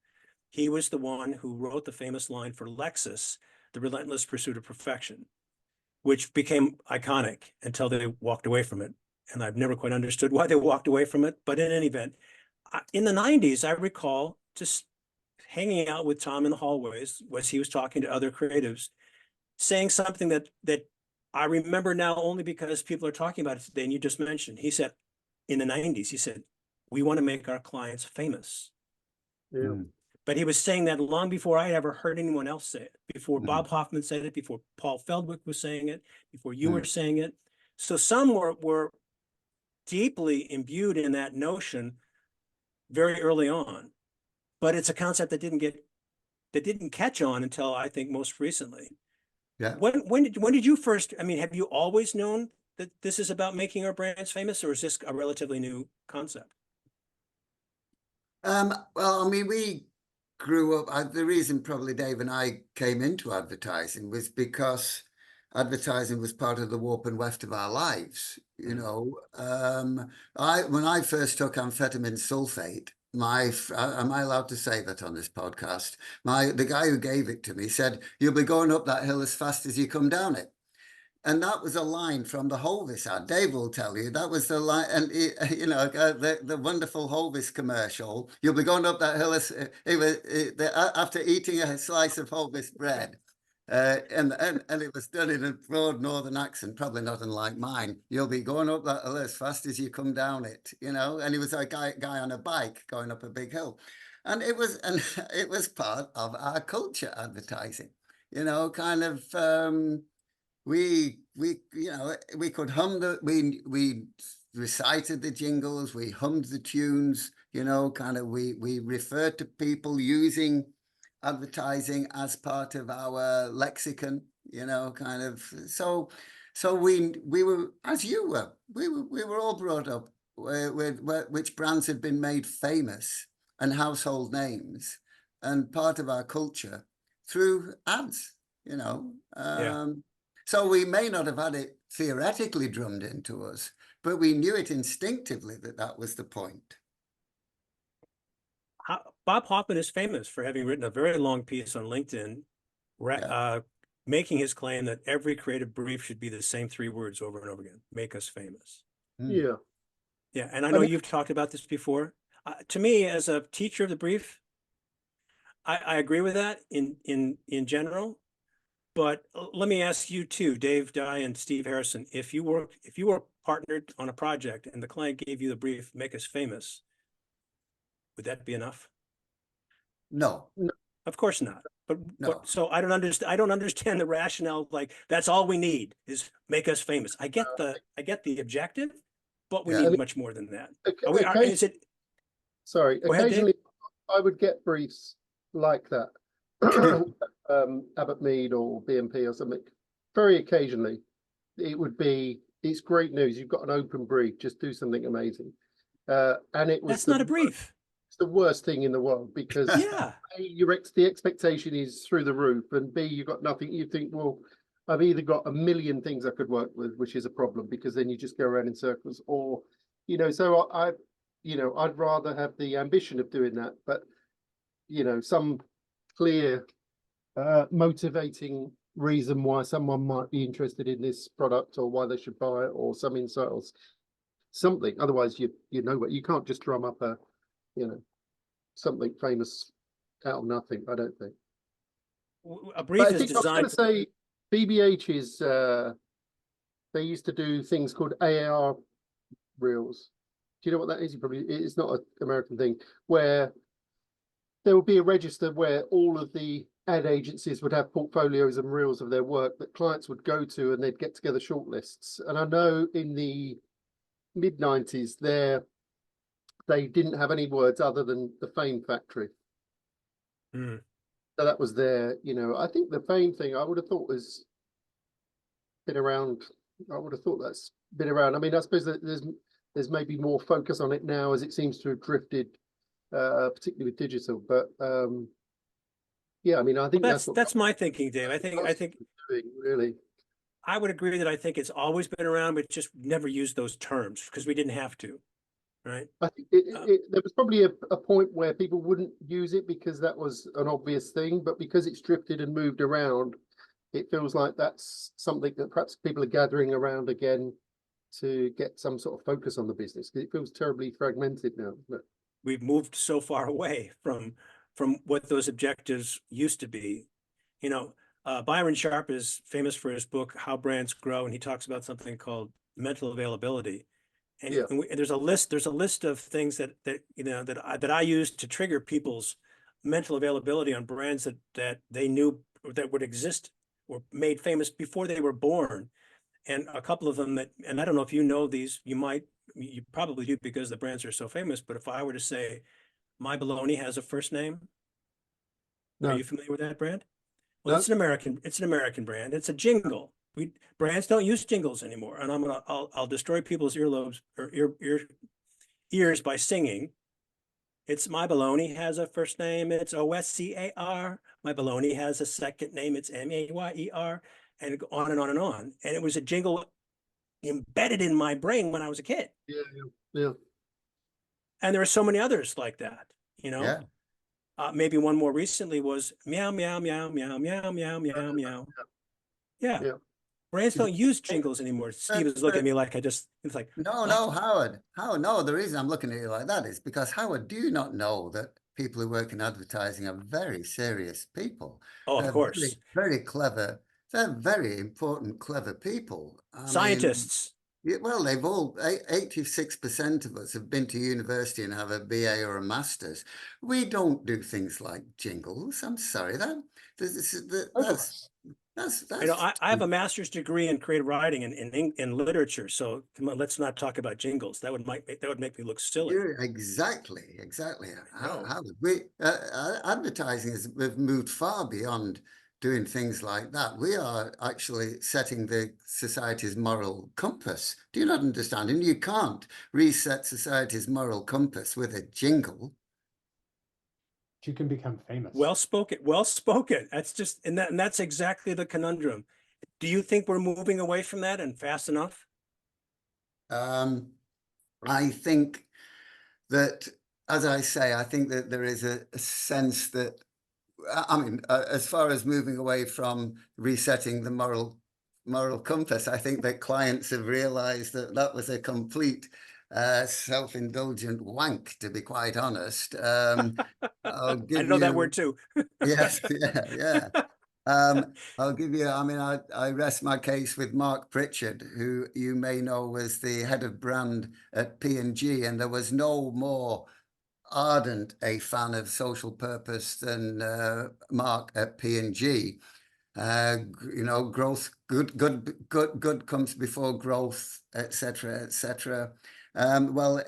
Speaker 2: He was the one who wrote the famous line for Lexus, "The Relentless Pursuit of Perfection," which became iconic until they walked away from it. And I've never quite understood why they walked away from it. But in any event, in the 90s, I recall just hanging out with Tom in the hallways as he was talking to other creatives, saying something that I remember now only because people are talking about it today, and you just mentioned. He said, in the 90s, he said, we want to make our clients famous.
Speaker 4: Yeah.
Speaker 2: But he was saying that long before I ever heard anyone else say it, before Bob Hoffman said it, before Paul Feldwick was saying it, before you were saying it. So some were deeply imbued in that notion very early on, but it's a concept that didn't catch on until I think most recently.
Speaker 3: Yeah.
Speaker 2: When did you first, I mean, have you always known that this is about making our brands famous, or is this a relatively new concept?
Speaker 3: Well, I mean, we grew up, the reason probably Dave and I came into advertising was because advertising was part of the warp and weft of our lives. You know, when I first took amphetamine sulfate, am I allowed to say that on this podcast? The guy who gave it to me said, "You'll be going up that hill as fast as you come down it." And that was a line from the Holvis ad. Dave will tell you that was the line, and you know, the wonderful Holvis commercial. You'll be going up that hill after eating a slice of Holvis bread. And it was done in a broad northern accent, probably not unlike mine. You'll be going up that hill as fast as you come down it, you know. And he was a guy on a bike going up a big hill. and it was it was part of our culture, advertising. You know, kind of we you know, we could hum the we recited the jingles, we hummed the tunes, you know, kind of we referred to people using advertising as part of our lexicon, you know, kind of. So we were, as you were, we were all brought up with which brands had been made famous and household names and part of our culture through ads, you know. So we may not have had it theoretically drummed into us, but we knew it instinctively that that was the point.
Speaker 2: Bob Hoffman is famous for having written a very long piece on LinkedIn, making his claim that every creative brief should be the same 3 words over and over again: make us famous.
Speaker 4: Yeah.
Speaker 2: Yeah, and I know you've talked about this before. To me, as a teacher of the brief, I agree with that in general. But let me ask you too, Dave Dye and Steve Harrison, if you were partnered on a project and the client gave you the brief, make us famous, would that be enough?
Speaker 3: No.
Speaker 2: Of course not. But,
Speaker 3: No.
Speaker 2: but so I don't understand the rationale. Like, that's all we need is make us famous. I get the objective, but we need much more than that. Is it?
Speaker 4: Sorry,
Speaker 2: Go ahead,
Speaker 4: occasionally
Speaker 2: Dave.
Speaker 4: I would get briefs like that. Abbott Mead or BNP or something. Very occasionally, it would be, it's great news. You've got an open brief. Just do something amazing. And it was
Speaker 2: That's not a brief.
Speaker 4: It's the worst thing in the world because
Speaker 2: Yeah.
Speaker 4: A, the expectation is through the roof, and B, you've got nothing. You think, well, I've either got a million things I could work with, which is a problem because then you just go around in circles, or, you know, so I'd rather have the ambition of doing that, but, you know, some clear motivating reason why someone might be interested in this product or why they should buy it, or some insight or something. Otherwise, you know what, you can't just drum up a, you know, something famous out of nothing. I don't think.
Speaker 2: A brief
Speaker 4: But I
Speaker 2: is
Speaker 4: think I was going
Speaker 2: designed.
Speaker 4: to say BBH is they used to do things called AR reels. Do you know what that is? You probably, it's not an American thing, where there will be a register where all of the ad agencies would have portfolios and reels of their work that clients would go to, and they'd get together shortlists. And I know in the mid-90s they didn't have any words other than the Fame Factory. So that was their, you know, I think the Fame thing I would have thought was been around. I would have thought that's been around. I mean, I suppose that there's maybe more focus on it now as it seems to have drifted, particularly with digital. But yeah, I mean, I think
Speaker 2: that's my thinking, Dave. I think
Speaker 4: really.
Speaker 2: I would agree that I think it's always been around, but just never used those terms because we didn't have to, right?
Speaker 4: I think there was probably a point where people wouldn't use it because that was an obvious thing, but because it's drifted and moved around, it feels like that's something that perhaps people are gathering around again to get some sort of focus on the business, because it feels terribly fragmented now.
Speaker 2: We've moved so far away from what those objectives used to be. You know, Byron Sharp is famous for his book, How Brands Grow, and he talks about something called mental availability. And,
Speaker 4: Yeah.
Speaker 2: and there's a list of things that you know that I use to trigger people's mental availability on brands that they knew that would exist or made famous before they were born. And a couple of them that, and I don't know if you know these, you probably do because the brands are so famous, but if I were to say, My Bologna has a first name.
Speaker 4: No.
Speaker 2: Are you familiar with that brand? Well,
Speaker 4: No.
Speaker 2: it's an American brand. It's a jingle. Brands don't use jingles anymore. And I'll destroy people's earlobes or ears by singing. It's My Bologna has a first name. It's OSCAR. My Bologna has a second name. It's MAYER, and on and on and on. And it was a jingle embedded in my brain when I was a kid.
Speaker 4: Yeah.
Speaker 2: And there are so many others like that, you know.
Speaker 3: Yeah.
Speaker 2: Maybe one more recently was meow, meow, meow, meow, meow, meow, meow, meow. Yeah. Brands don't use jingles anymore. Steve is looking at me like it's like,
Speaker 3: no,
Speaker 2: what?
Speaker 3: no, Howard. No, the reason I'm looking at you like that is because, Howard, do you not know that people who work in advertising are very serious people?
Speaker 2: Oh, of
Speaker 3: They're
Speaker 2: course.
Speaker 3: very, very clever. They're very important, clever people.
Speaker 2: Scientists.
Speaker 3: Yeah, well, they've all 86% of us have been to university and have a BA or a master's. We don't do things like jingles. I'm sorry,
Speaker 2: I know
Speaker 3: that's
Speaker 2: I have a master's degree in creative writing and in literature. So come on, let's not talk about jingles. That would make me look silly.
Speaker 3: Yeah, exactly.
Speaker 2: No.
Speaker 3: How would we advertising has we've moved far beyond doing things like that. We are actually setting the society's moral compass. Do you not understand? And you can't reset society's moral compass with a jingle.
Speaker 1: You can become famous.
Speaker 2: Well spoken. Well spoken. That's just and that's exactly the conundrum. Do you think we're moving away from that and fast enough?
Speaker 3: I think that, as I say, I think that there is a sense that, I mean, as far as moving away from resetting the moral compass, I think that clients have realized that that was a complete self-indulgent wank, to be quite honest. I'll
Speaker 2: I
Speaker 3: give
Speaker 2: know that
Speaker 3: you,
Speaker 2: word too.
Speaker 3: yes, yeah. I'll give you, I mean, I rest my case with Mark Pritchard, who you may know was the head of brand at P&G, and there was no more ardent a fan of social purpose than Mark at P&G. You know, growth, good comes before growth, etc., etc. Well,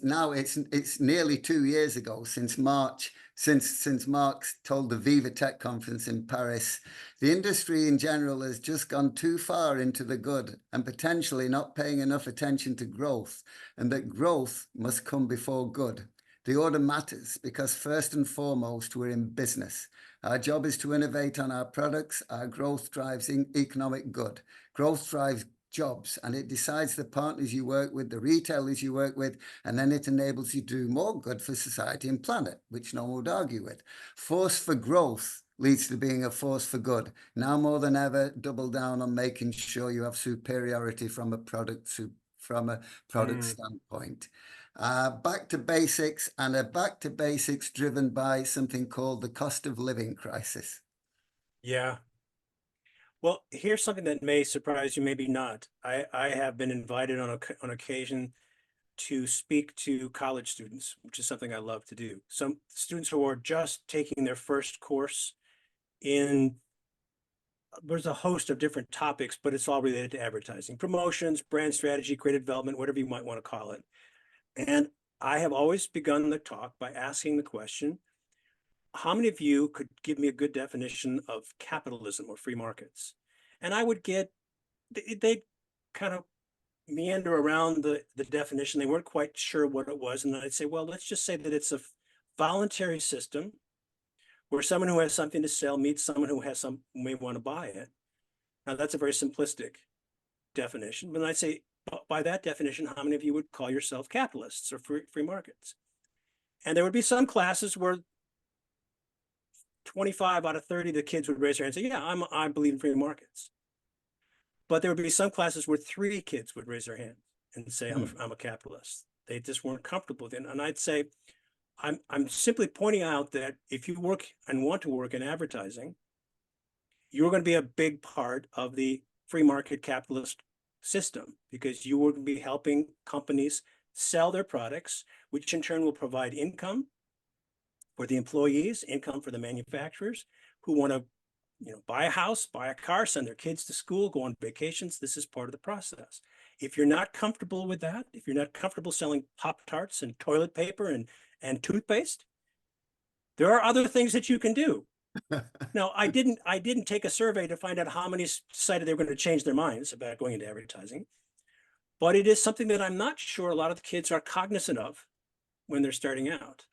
Speaker 3: now it's nearly 2 years ago since March, since Marx told the Viva Tech conference in Paris, the industry in general has just gone too far into the good and potentially not paying enough attention to growth, and that growth must come before good. The order matters because first and foremost, we're in business. Our job is to innovate on our products. Our growth drives economic good. Growth drives jobs, and it decides the partners you work with, the retailers you work with, and then it enables you to do more good for society and planet, which no one would argue with. Force for growth leads to being a force for good. Now more than ever, double down on making sure you have superiority from a product standpoint. Back to basics, and a back to basics driven by something called the cost of living crisis.
Speaker 2: Yeah. Well, here's something that may surprise you, maybe not. I have been invited on occasion to speak to college students, which is something I love to do. Some students who are just taking their first course in, there's a host of different topics, but it's all related to advertising, promotions, brand strategy, creative development, whatever you might want to call it. And I have always begun the talk by asking the question, how many of you could give me a good definition of capitalism or free markets? And I would get, they'd kind of meander around the definition. They weren't quite sure what it was. And I'd say, well, let's just say that it's a voluntary system where someone who has something to sell meets someone who has some who may want to buy it. Now that's a very simplistic definition, but I'd say by that definition, how many of you would call yourself capitalists or free markets? And there would be some classes where 25 out of 30 of the kids would raise their hand and say, yeah, I believe in free markets. But there would be some classes where 3 kids would raise their hand and say, I'm a capitalist. They just weren't comfortable with it. And I'd say, I'm simply pointing out that if you work and want to work in advertising, you're going to be a big part of the free market capitalist system, because you will be helping companies sell their products, which in turn will provide income for the employees, income for the manufacturers who want to, buy a house, buy a car, send their kids to school, go on vacations. This is part of the process. If you're not comfortable with that, if you're not comfortable selling Pop-Tarts and toilet paper and toothpaste, there are other things that you can do. Now, I didn't take a survey to find out how many decided they were going to change their minds about going into advertising, but it is something that I'm not sure a lot of the kids are cognizant of when they're starting out.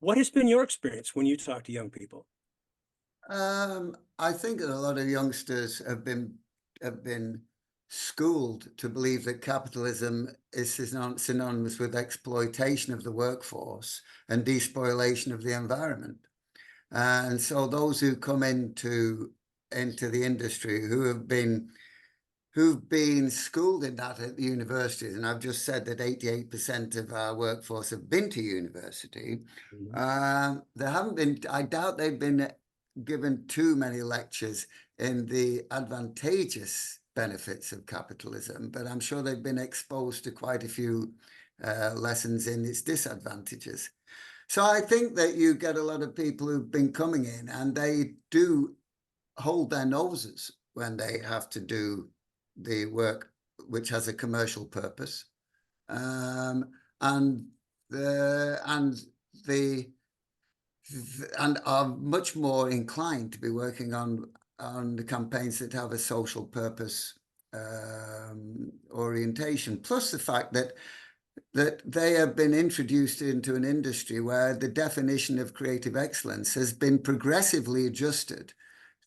Speaker 2: What has been your experience when you talk to young people?
Speaker 3: I think that a lot of youngsters have been schooled to believe that capitalism is synonymous with exploitation of the workforce and despoilation of the environment. And so those who come into the industry who've been schooled in that at the universities, and I've just said that 88% of our workforce have been to university. There haven't been, I doubt they've been given too many lectures in the advantageous benefits of capitalism, but I'm sure they've been exposed to quite a few lessons in its disadvantages. So I think that you get a lot of people who've been coming in and they do hold their noses when they have to do the work which has a commercial purpose, and are much more inclined to be working on the campaigns that have a social purpose orientation. Plus the fact that they have been introduced into an industry where the definition of creative excellence has been progressively adjusted,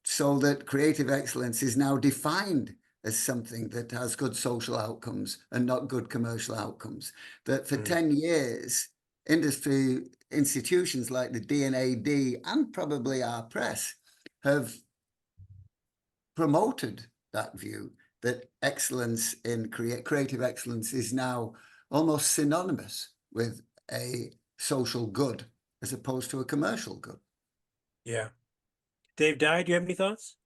Speaker 3: so that creative excellence is now defined as something that has good social outcomes and not good commercial outcomes. That for 10 years, industry institutions like the D&AD and probably our press have promoted that view, that excellence in creative excellence is now almost synonymous with a social good as opposed to a commercial good.
Speaker 2: Yeah. Dave Dye, do you have any thoughts?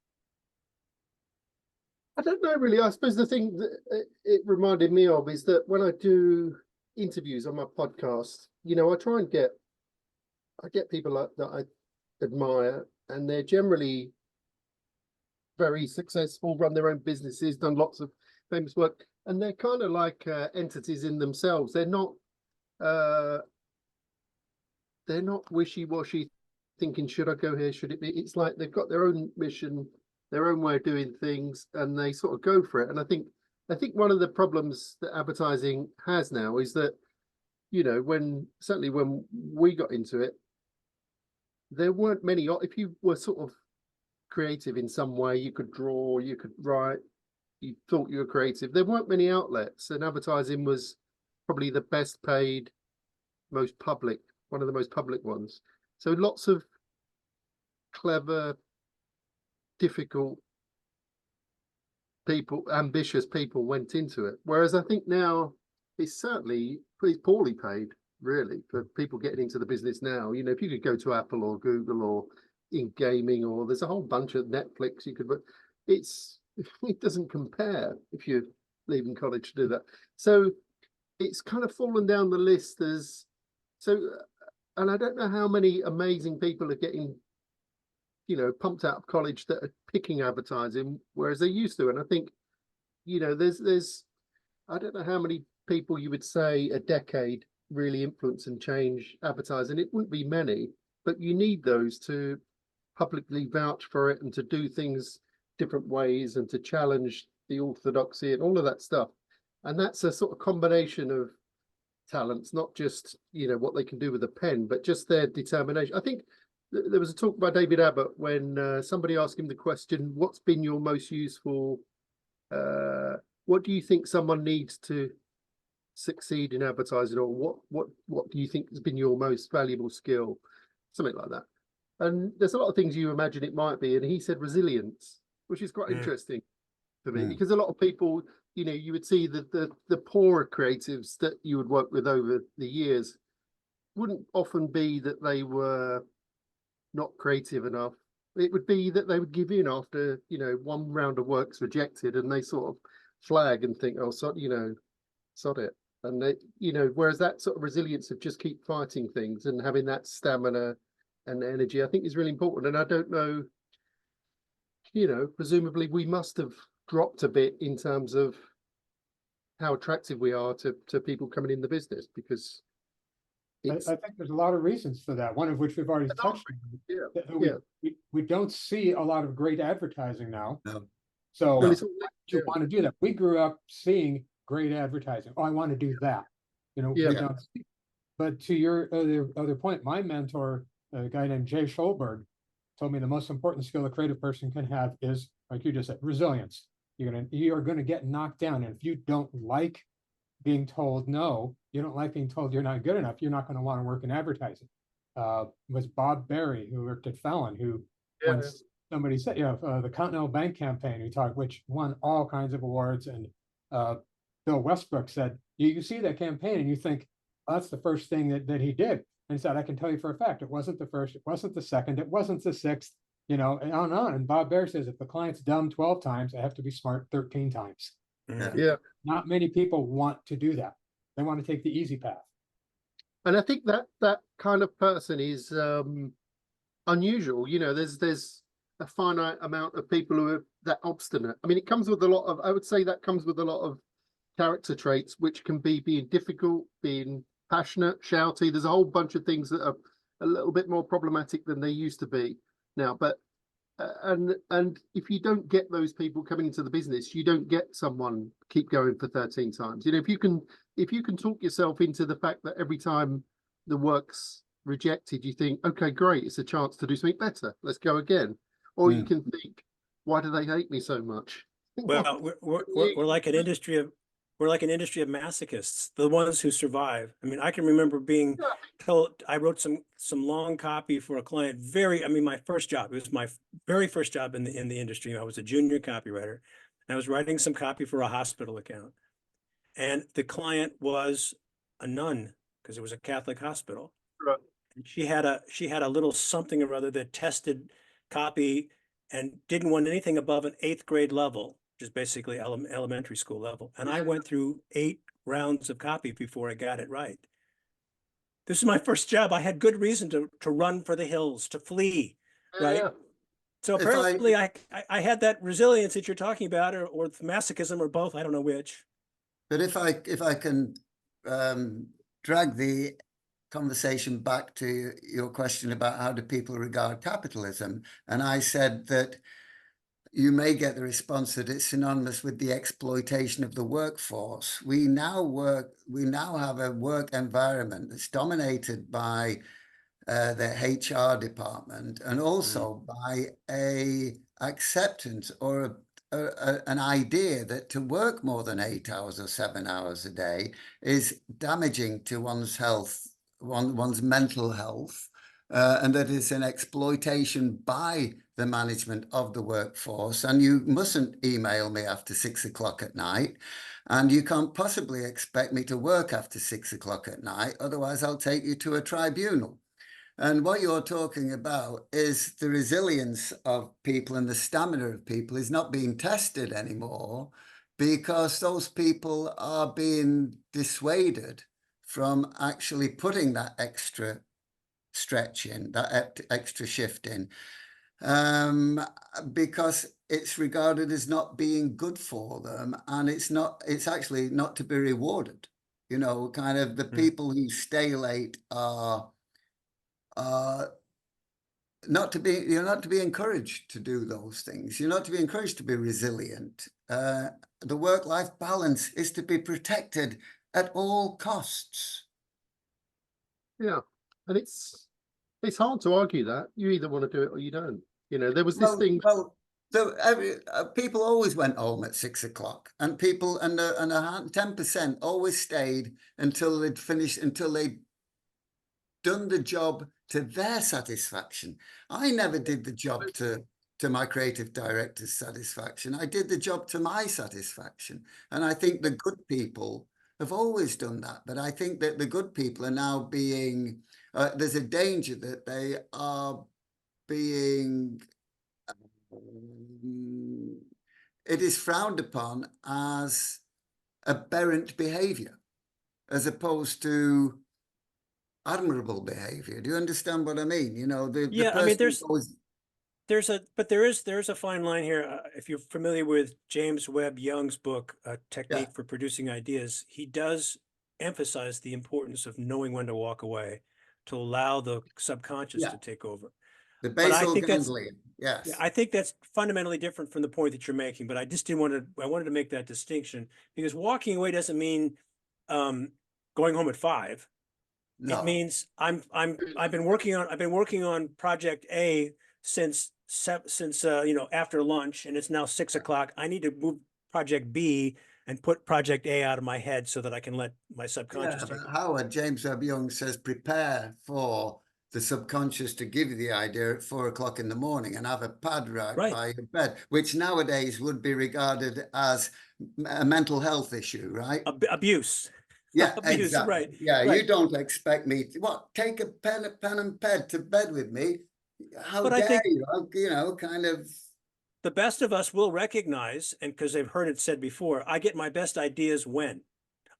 Speaker 4: I don't know really. I suppose the thing that it reminded me of is that when I do interviews on my podcast, you know, I try and get people that I admire, and they're generally very successful, run their own businesses, done lots of famous work, and they're kind of like entities in themselves. They're not wishy-washy thinking, should I go here, should it be? It's like they've got their own mission, their own way of doing things, and they sort of go for it. And I think one of the problems that advertising has now is that, you know, certainly when we got into it, there weren't many. If you were sort of creative in some way, you could draw, you could write, you thought you were creative, there weren't many outlets, and advertising was probably the best paid, most public, one of the most public ones. So lots of clever, difficult people, ambitious people went into it. Whereas I think now it's certainly pretty poorly paid, really, for people getting into the business now. You know, if you could go to Apple or Google or in gaming, or there's a whole bunch of Netflix you could, but it doesn't compare if you're leaving college to do that. So it's kind of fallen down the list as so. And I don't know how many amazing people are getting, you know, pumped out of college that are picking advertising, whereas they used to. And I think, you know, there's I don't know how many people you would say a decade really influence and change advertising. It wouldn't be many, but you need those to publicly vouch for it and to do things different ways and to challenge the orthodoxy and all of that stuff. And that's a sort of combination of talents, not just, you know, what they can do with a pen, but just their determination. I think there was a talk by David Abbott when somebody asked him the question, what's been your most useful, what do you think someone needs to succeed in advertising, or what do you think has been your most valuable skill, something like that. And there's a lot of things you imagine it might be, and he said resilience, which is quite interesting for me, because a lot of people, you know, you would see the poorer creatives that you would work with over the years wouldn't often be that they were not creative enough. It would be that they would give in after, you know, one round of work's rejected, and they sort of flag and think, oh, so, you know, sod it. And they, you know, whereas that sort of resilience of just keep fighting things and having that stamina and energy, I think is really important. And I don't know, you know, presumably we must have dropped a bit in terms of how attractive we are to people coming in the business, because
Speaker 1: I think there's a lot of reasons for that, one of which we've already touched on. We don't see a lot of great advertising now.
Speaker 3: No.
Speaker 1: So why do you want to do that? We grew up seeing great advertising. Oh, I want to do that. You know, we don't see. But to your other point, my mentor, a guy named Jay Scholberg, told me the most important skill a creative person can have is, like you just said, resilience. You're gonna get knocked down, and if you don't like being told no, you don't like being told you're not good enough, you're not going to want to work in advertising. Was Bob Berry, who worked at Fallon, who once somebody said, you know, the Continental Bank campaign, which won all kinds of awards, and Bill Westbrook said, you see that campaign and you think, oh, that's the first thing that he did. And he said, I can tell you for a fact, it wasn't the first, it wasn't the second, it wasn't the sixth, you know, and on and on. And Bob Baer says, if the client's dumb 12 times, they have to be smart 13 times.
Speaker 2: Mhm.
Speaker 4: Yeah.
Speaker 1: Not many people want to do that. They want to take the easy path.
Speaker 4: And I think that that kind of person is unusual. You know, there's a finite amount of people who are that obstinate. I mean, it comes with a lot of, I would say that comes with a lot of character traits, which can be being difficult, being passionate, shouty. There's a whole bunch of things that are a little bit more problematic than they used to be now. But and if you don't get those people coming into the business, you don't get someone keep going for 13 times. You know, if you can talk yourself into the fact that every time the work's rejected, you think, okay, great, it's a chance to do something better. Let's go again. Or you can think, why do they hate me so much?
Speaker 2: Well, we're like an industry of masochists, the ones who survive. I mean, I can remember being told, I wrote some long copy for a client. My first job, it was my very first job in the industry. I was a junior copywriter, and I was writing some copy for a hospital account, and the client was a nun because it was a Catholic hospital.
Speaker 4: Right.
Speaker 2: And she had a little something or other that tested copy and didn't want anything above an 8th grade level, which is basically elementary school level. And I went through 8 rounds of copy before I got it right. This is my first job. I had good reason to run for the hills, to flee, right?
Speaker 4: Yeah.
Speaker 2: So apparently I had that resilience that you're talking about, or masochism, or both. I don't know which.
Speaker 3: But if I can drag the conversation back to your question about how do people regard capitalism, and I said that you may get the response that it's synonymous with the exploitation of the workforce. We now have a work environment that's dominated by the HR department, and also by a acceptance or an idea that to work more than 8 hours or 7 hours a day is damaging to one's health, one's mental health, and that it's an exploitation by the management of the workforce. And you mustn't email me after 6 o'clock at night, and you can't possibly expect me to work after 6 o'clock at night, otherwise I'll take you to a tribunal. And what you're talking about is the resilience of people, and the stamina of people is not being tested anymore, because those people are being dissuaded from actually putting that extra stretch in, that extra shift in, because it's regarded as not being good for them, and it's actually not to be rewarded. You know, kind of the people who stay late are you're not to be encouraged to do those things. You're not to be encouraged to be resilient. The work-life balance is to be protected at all costs.
Speaker 4: Yeah. And it's hard to argue that. You either want to do it or you don't. You know, there was this thing.
Speaker 3: Well, people always went home at 6 o'clock, and people and 10% always stayed until they'd finished, until they'd done the job to their satisfaction. I never did the job to my creative director's satisfaction. I did the job to my satisfaction. And I think the good people have always done that. But I think that the good people are now being, there's a danger that they are being, it is frowned upon as aberrant behavior, as opposed to admirable behavior. Do you understand what I mean? You know, the
Speaker 2: I mean,
Speaker 3: always...
Speaker 2: there is a fine line here. If you're familiar with James Webb Young's book, A Technique for Producing Ideas, he does emphasize the importance of knowing when to walk away, to allow the subconscious to take over.
Speaker 3: The basal ganglion, yes.
Speaker 2: Yeah, I think that's fundamentally different from the point that you're making, but I just didn't want to, I wanted to make that distinction, because walking away doesn't mean going home at 5.
Speaker 3: No.
Speaker 2: It means I've been working on project A since after lunch, and it's now 6 o'clock. I need to move project B and put project A out of my head so that I can let my subconscious take it.
Speaker 3: Howard, James Webb Young says, prepare for the subconscious to give you the idea at 4 o'clock in the morning, and have a pad right by your bed, which nowadays would be regarded as a mental health issue, right?
Speaker 2: Abuse.
Speaker 3: Yeah,
Speaker 2: Abuse,
Speaker 3: exactly.
Speaker 2: right.
Speaker 3: Yeah, you don't expect me to take a pen and pad to bed with me. how
Speaker 2: But I
Speaker 3: dare
Speaker 2: think-
Speaker 3: you? You know, kind of.
Speaker 2: The best of us will recognize, and because they've heard it said before, I get my best ideas when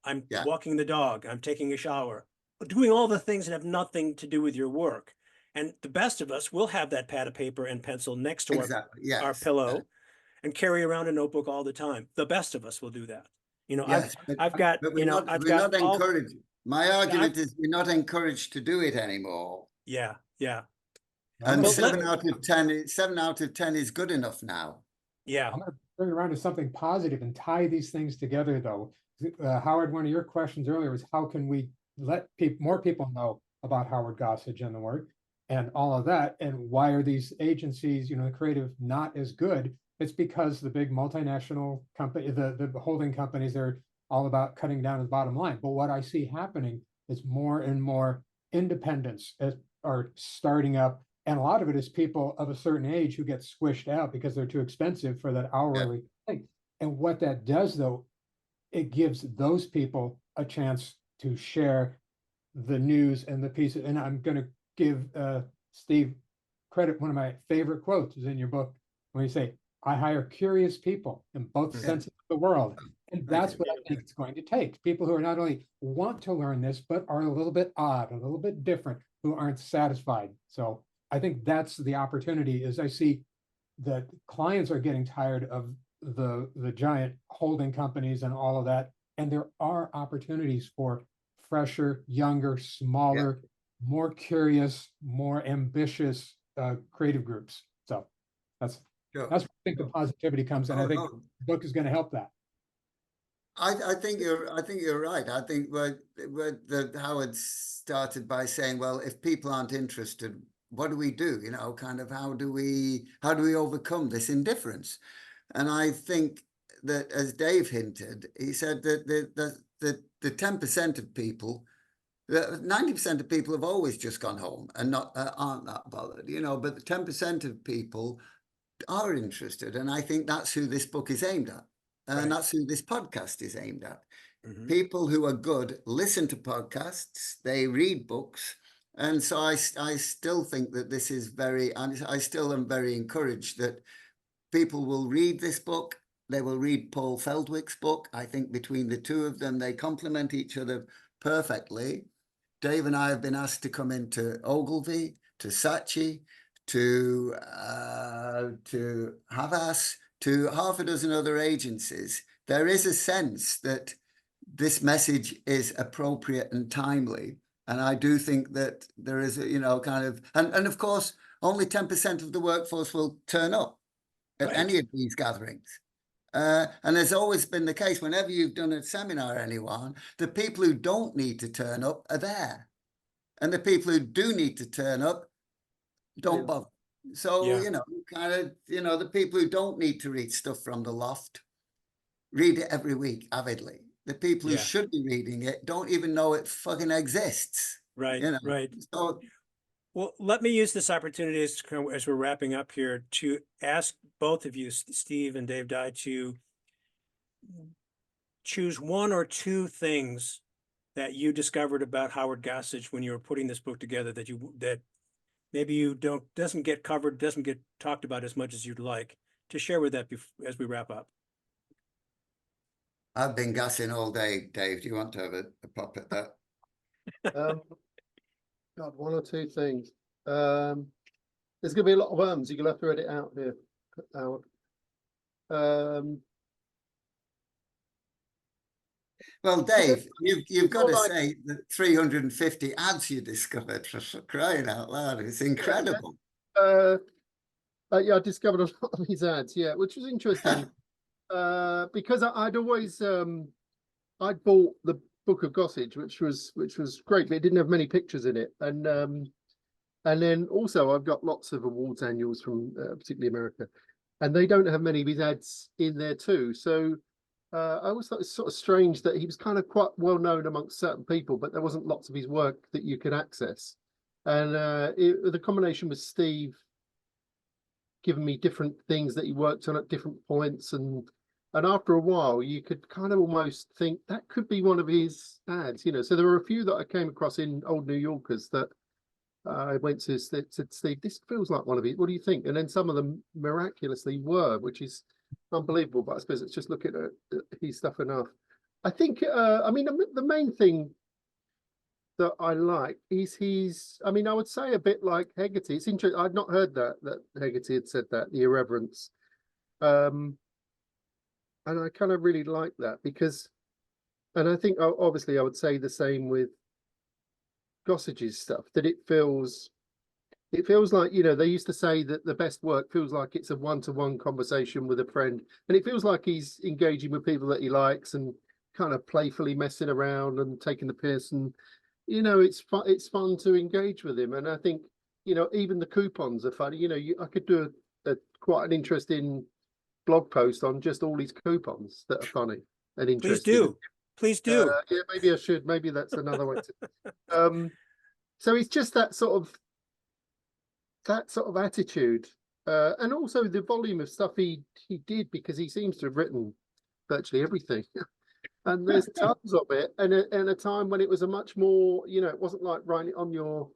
Speaker 2: I'm
Speaker 3: Yeah.
Speaker 2: walking the dog, I'm taking a shower, doing all the things that have nothing to do with your work. And the best of us will have that pad of paper and pencil next to
Speaker 3: Exactly.
Speaker 2: our
Speaker 3: Yes.
Speaker 2: pillow and carry around a notebook all the time. The best of us will do that. You know,
Speaker 3: Yes.
Speaker 2: I've got,
Speaker 3: But
Speaker 2: you know, I've
Speaker 3: we're
Speaker 2: got
Speaker 3: not
Speaker 2: all,
Speaker 3: encouraged. My argument is we're not encouraged to do it anymore.
Speaker 2: yeah, yeah,
Speaker 3: And
Speaker 2: Well,
Speaker 3: seven out of 10 is good enough now.
Speaker 2: yeah.
Speaker 1: I'm gonna bring it around to something positive and tie these things together, though. Howard, one of your questions earlier was how can we let more people know about Howard Gossage and the work and all of that, and why are these agencies, you know, the creative, not as good? It's because the big multinational company, the holding companies, are all about cutting down the bottom line. But what I see happening is more and more independents are starting up. And a lot of it is people of a certain age who get squished out because they're too expensive for that hourly thing. And what that does, though, it gives those people a chance to share the news and the pieces. And I'm going to give Steve credit. One of my favorite quotes is in your book when you say, I hire curious people in both senses of the world. And that's what I think it's going to take. People who are not only want to learn this, but are a little bit odd, a little bit different, who aren't satisfied. So I think that's the opportunity. Is I see that clients are getting tired of the giant holding companies and all of that. And there are opportunities for fresher, younger, smaller, more curious, more ambitious creative groups. So that's where I think the positivity comes, and I think the book is going to help that.
Speaker 3: I think you're right. I think that Howard started by saying, well, if people aren't interested, what do we do? You know, kind of how do we overcome this indifference? And I think that, as Dave hinted, he said that the 10% of people, 90% of people have always just gone home and aren't that bothered, you know, but the 10% of people are interested. And I think that's who this book is aimed at. And that's who this podcast is aimed at. People who are good listen to podcasts, they read books. And so I still think that this is I still am very encouraged that people will read this book. They will read Paul Feldwick's book. I think between the two of them, they complement each other perfectly. Dave and I have been asked to come into Ogilvy, to Saatchi, to Havas, to half a dozen other agencies. There is a sense that this message is appropriate and timely. And I do think that there is a, you know, kind of, and of course, only 10% of the workforce will turn up at any of these gatherings. And there's always been the case, whenever you've done a seminar, anyone, the people who don't need to turn up are there. And the people who do need to turn up don't bother. So, you know, kind of, you know, the people who don't need to read stuff from the loft, read it every week avidly. The people who should be reading it don't even know it fucking exists.
Speaker 2: Right,
Speaker 3: You know?
Speaker 2: right.
Speaker 3: So,
Speaker 2: well, let me use this opportunity as we're wrapping up here to ask both of you, Steve and Dave Dye, to choose one or two things that you discovered about Howard Gossage when you were putting this book together that maybe you doesn't get covered, doesn't get talked about as much as you'd like, to share with that as we wrap up.
Speaker 3: I've been gassing all day, Dave. Do you want to have a pop at that?
Speaker 4: God, one or two things. There's going to be a lot of worms. You're going to have to edit out here, Howard.
Speaker 3: Well, Dave, you've got to say that 350 ads you discovered, for crying out loud. It's incredible.
Speaker 4: Yeah, I discovered a lot of these ads, which was interesting. Because I'd always I'd bought the book of Gossage, which was great, but it didn't have many pictures in it. And then also I've got lots of awards annuals from particularly America, and they don't have many of his ads in there too. So I always thought it's sort of strange that he was kind of quite well known amongst certain people, but there wasn't lots of his work that you could access. And the combination with Steve giving me different things that he worked on at different points, and after a while you could kind of almost think that could be one of his ads, you know. So there were a few that I came across in Old New Yorkers that I went to said, Steve, this feels like one of these. What do you think? And then some of them miraculously were, which is unbelievable. But I suppose it's just looking at his stuff enough. I think, I mean, the main thing that I like is I mean, I would say a bit like Hegarty. It's interesting. I'd not heard that Hegarty had said that, the irreverence. And I kind of really like that because, and I think obviously I would say the same with Gossage's stuff, that it feels like, you know, they used to say that the best work feels like it's a one-to-one conversation with a friend, and it feels like he's engaging with people that he likes and kind of playfully messing around and taking the piss, and you know, it's fun to engage with him. And I think, you know, even the coupons are funny. You know, I could do a quite an interesting blog post on just all these coupons that are funny and interesting.
Speaker 2: Please do.
Speaker 4: Yeah, maybe I should. Maybe that's another way to. So it's just that sort of attitude, and also the volume of stuff he did, because he seems to have written virtually everything, and there's tons of it. And in a time when it was a much more, you know, it wasn't like writing it on your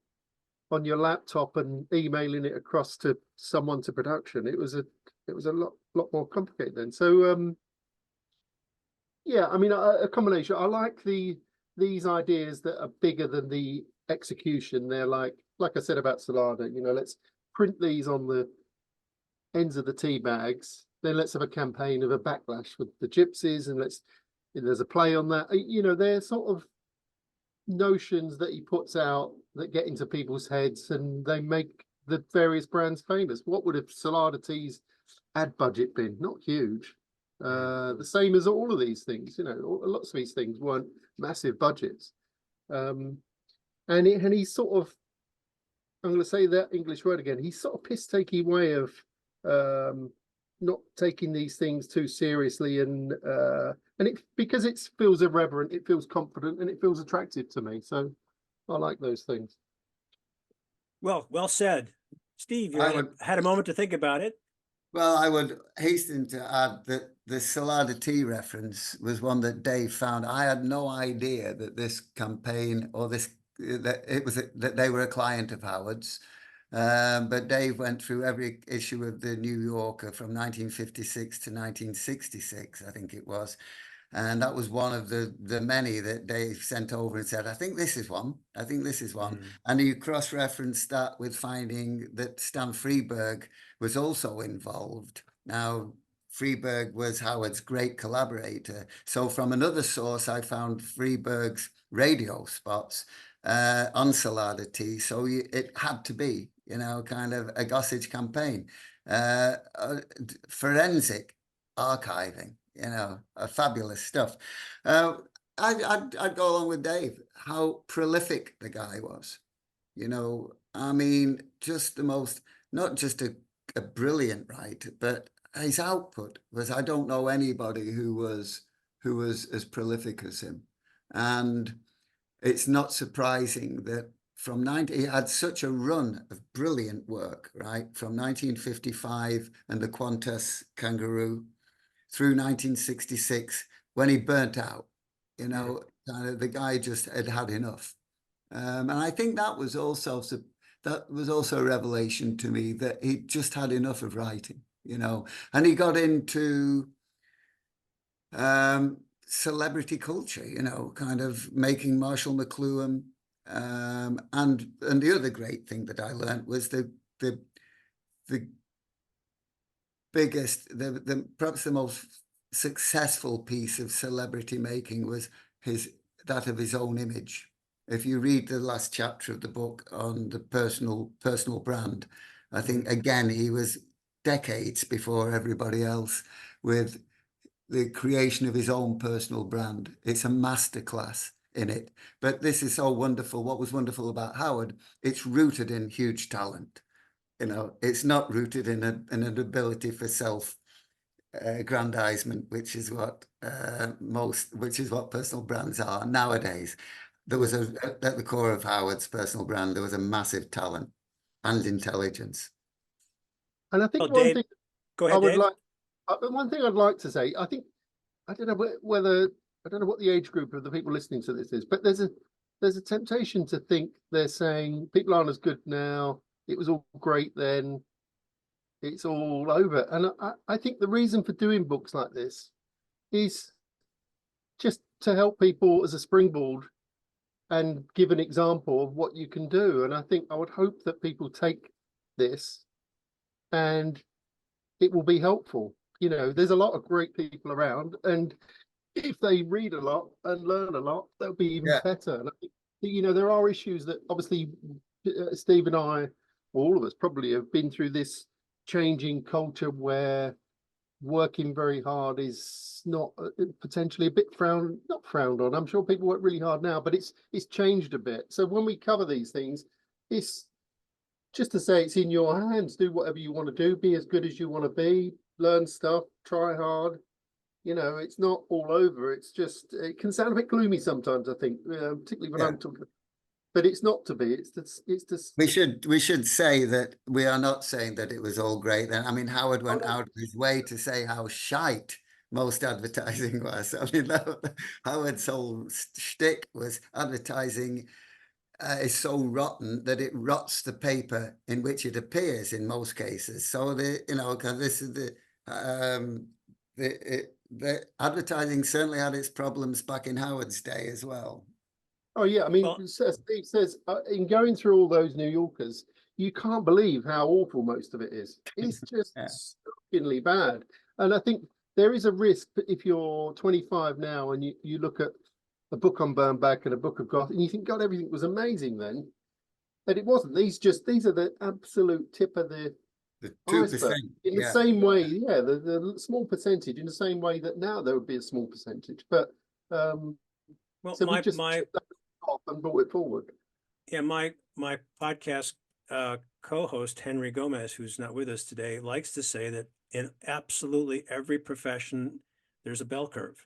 Speaker 4: laptop and emailing it across to someone to production. It was a lot more complicated then. So yeah, I mean, a combination. I like these ideas that are bigger than the execution. They're like I said about Salada, you know, let's print these on the ends of the tea bags. Then let's have a campaign of a backlash with the gypsies, and there's a play on that. You know, they're sort of notions that he puts out that get into people's heads, and they make the various brands famous. What would have Salada Tea's ad budget been? Not huge. The same as all of these things, you know, lots of these things weren't massive budgets. And he's sort of, I'm going to say that English word again, he's sort of piss-takey way of not taking these things too seriously, and it, because it feels irreverent, it feels confident, and it feels attractive to me. So I like those things.
Speaker 2: Well said. Steve, you had a moment to think about it.
Speaker 3: Well, I would hasten to add that the Salada Tea reference was one that Dave found. I had no idea that this campaign, or that they were a client of Howard's. But Dave went through every issue of the New Yorker from 1956 to 1966, I think it was. And that was one of the many that Dave sent over and said, I think this is one. I think this is one. And he cross-referenced that with finding that Stan Freberg was also involved. Now, Freberg was Howard's great collaborator. So from another source, I found Freberg's radio spots on Salada Tea. So it had to be, you know, kind of a Gossage campaign. Forensic archiving. You know, fabulous stuff. I'd go along with Dave. How prolific the guy was. You know, I mean, just the most, not just a brilliant writer, but his output was, I don't know anybody who was as prolific as him. And it's not surprising that he had such a run of brilliant work, right? From 1955 and the Qantas Kangaroo through 1966, when he burnt out, you know, kind of the guy just had enough. And I think that was also a revelation to me, that he just had enough of writing, you know. And he got into celebrity culture, you know, kind of making Marshall McLuhan. And the other great thing that I learned was the biggest, perhaps the most successful piece of celebrity making was that of his own image. If you read the last chapter of the book on the personal brand, I think again he was decades before everybody else with the creation of his own personal brand. It's a masterclass in it. But this is so wonderful. What was wonderful about Howard, it's rooted in huge talent. You know, it's not rooted in an ability for self-aggrandizement, which is what personal brands are nowadays. There was at the core of Howard's personal brand, there was a massive talent and intelligence.
Speaker 4: And I think
Speaker 2: Dave, go ahead, Dave.
Speaker 4: One thing I'd like to say, I don't know what the age group of the people listening to this is, but there's there's a temptation to think they're saying people aren't as good now. It was all great then. It's all over. And I think the reason for doing books like this is just to help people as a springboard and give an example of what you can do. And I think I would hope that people take this and it will be helpful. You know, there's a lot of great people around, and if they read a lot and learn a lot, they'll be even better. And I think, you know, there are issues that obviously Steve and I, all of us probably have been through this changing culture where working very hard is not potentially a bit not frowned on. I'm sure people work really hard now, but it's changed a bit. So when we cover these things, it's just to say it's in your hands. Do whatever you want to do. Be as good as you want to be. Learn stuff. Try hard. You know, it's not all over. It's just, it can sound a bit gloomy sometimes, I think, particularly when I'm talking. But it's not to be. It's just.
Speaker 3: We should say that we are not saying that it was all great. Then I mean, Howard went out of his way to say how shite most advertising was. I mean, Howard's whole shtick was advertising is so rotten that it rots the paper in which it appears in most cases. So this is the advertising certainly had its problems back in Howard's day as well.
Speaker 4: Oh yeah, I mean, Steve says in going through all those New Yorkers, you can't believe how awful most of it is. It's just shockingly bad. And I think there is a risk that if you're 25 now and you look at a book on Bernbach and a book of Goth, and you think, God, everything was amazing then. But it wasn't. These are the absolute tip of the 2%. In the same way, the small percentage, in the same way that now there would be a small percentage. But
Speaker 2: well,
Speaker 4: so we just off and brought it forward.
Speaker 2: Yeah, my podcast co-host Henry Gomez, who's not with us today, likes to say that in absolutely every profession, there's a bell curve.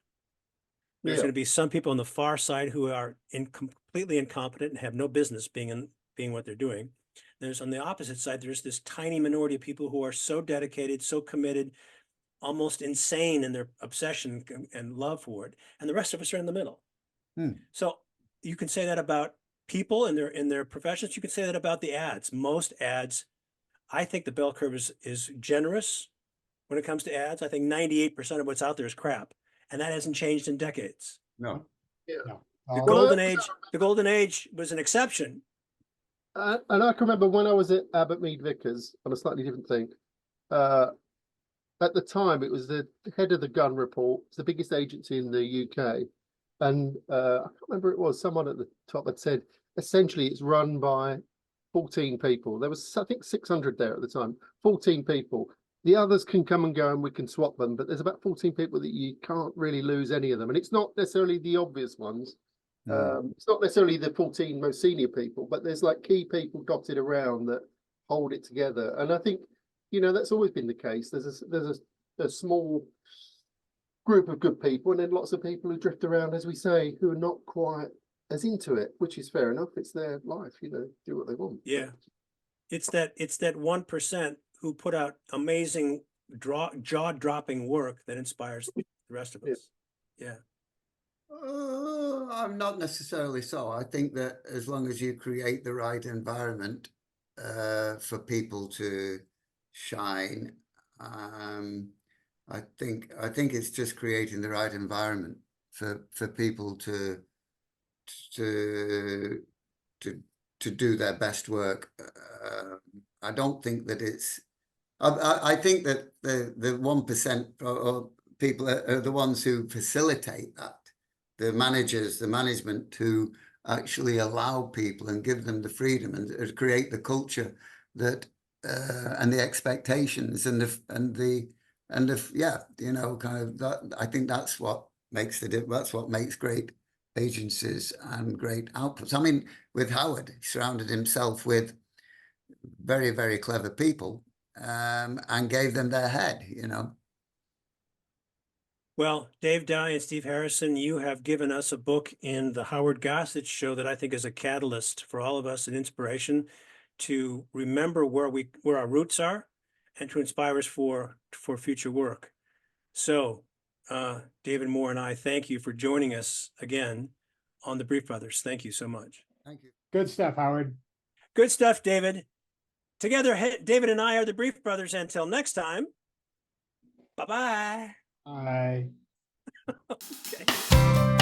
Speaker 2: There's going to be some people on the far side who are completely incompetent and have no business being what they're doing. There's on the opposite side, there's this tiny minority of people who are so dedicated, so committed, almost insane in their obsession and love for it. And the rest of us are in the middle. So you can say that about people in their professions. You can say that about the ads. Most ads, I think the bell curve is generous when it comes to ads. I think 98% of what's out there is crap. And that hasn't changed in decades.
Speaker 3: No.
Speaker 4: Yeah.
Speaker 1: No.
Speaker 2: The golden age was an exception.
Speaker 4: And I can remember when I was at Abbott Mead Vickers on a slightly different thing. At the time, it was the head of the Gun Report. It's the biggest agency in the UK. And I can't remember it was someone at the top had said, essentially, it's run by 14 people. There was, I think, 600 there at the time, 14 people. The others can come and go and we can swap them, but there's about 14 people that you can't really lose any of them. And it's not necessarily the obvious ones. It's not necessarily the 14 most senior people, but there's like key people dotted around that hold it together. And I think, you know, that's always been the case. There's a small group of good people, and then lots of people who drift around, as we say, who are not quite as into it, which is fair enough. It's their life, you know, do what they want.
Speaker 2: Yeah. It's that 1% who put out amazing jaw-dropping work that inspires the rest of us. Yeah.
Speaker 3: I'm not necessarily so. I think that as long as you create the right environment for people to shine, I think it's just creating the right environment for people to do their best work. I don't think that it's. I think that the 1% or people are the ones who facilitate that. The managers, the management who actually allow people and give them the freedom and create the culture that and the expectations and the you know, kind of that. I think that's what makes that's what makes great agencies and great outputs. I mean, with Howard, he surrounded himself with very, very clever people and gave them their head, you know.
Speaker 2: Well, Dave Dye and Steve Harrison, you have given us a book in the Howard Gossage show that I think is a catalyst for all of us, an inspiration to remember where our roots are and to inspire us for future work. So David Moore and I thank you for joining us again on the Brief Brothers. Thank you so much.
Speaker 3: Thank you.
Speaker 1: Good stuff, Howard.
Speaker 2: Good stuff, David. Together, David and I are the Brief Brothers. Until next time, bye-bye.
Speaker 1: Bye.
Speaker 2: Okay.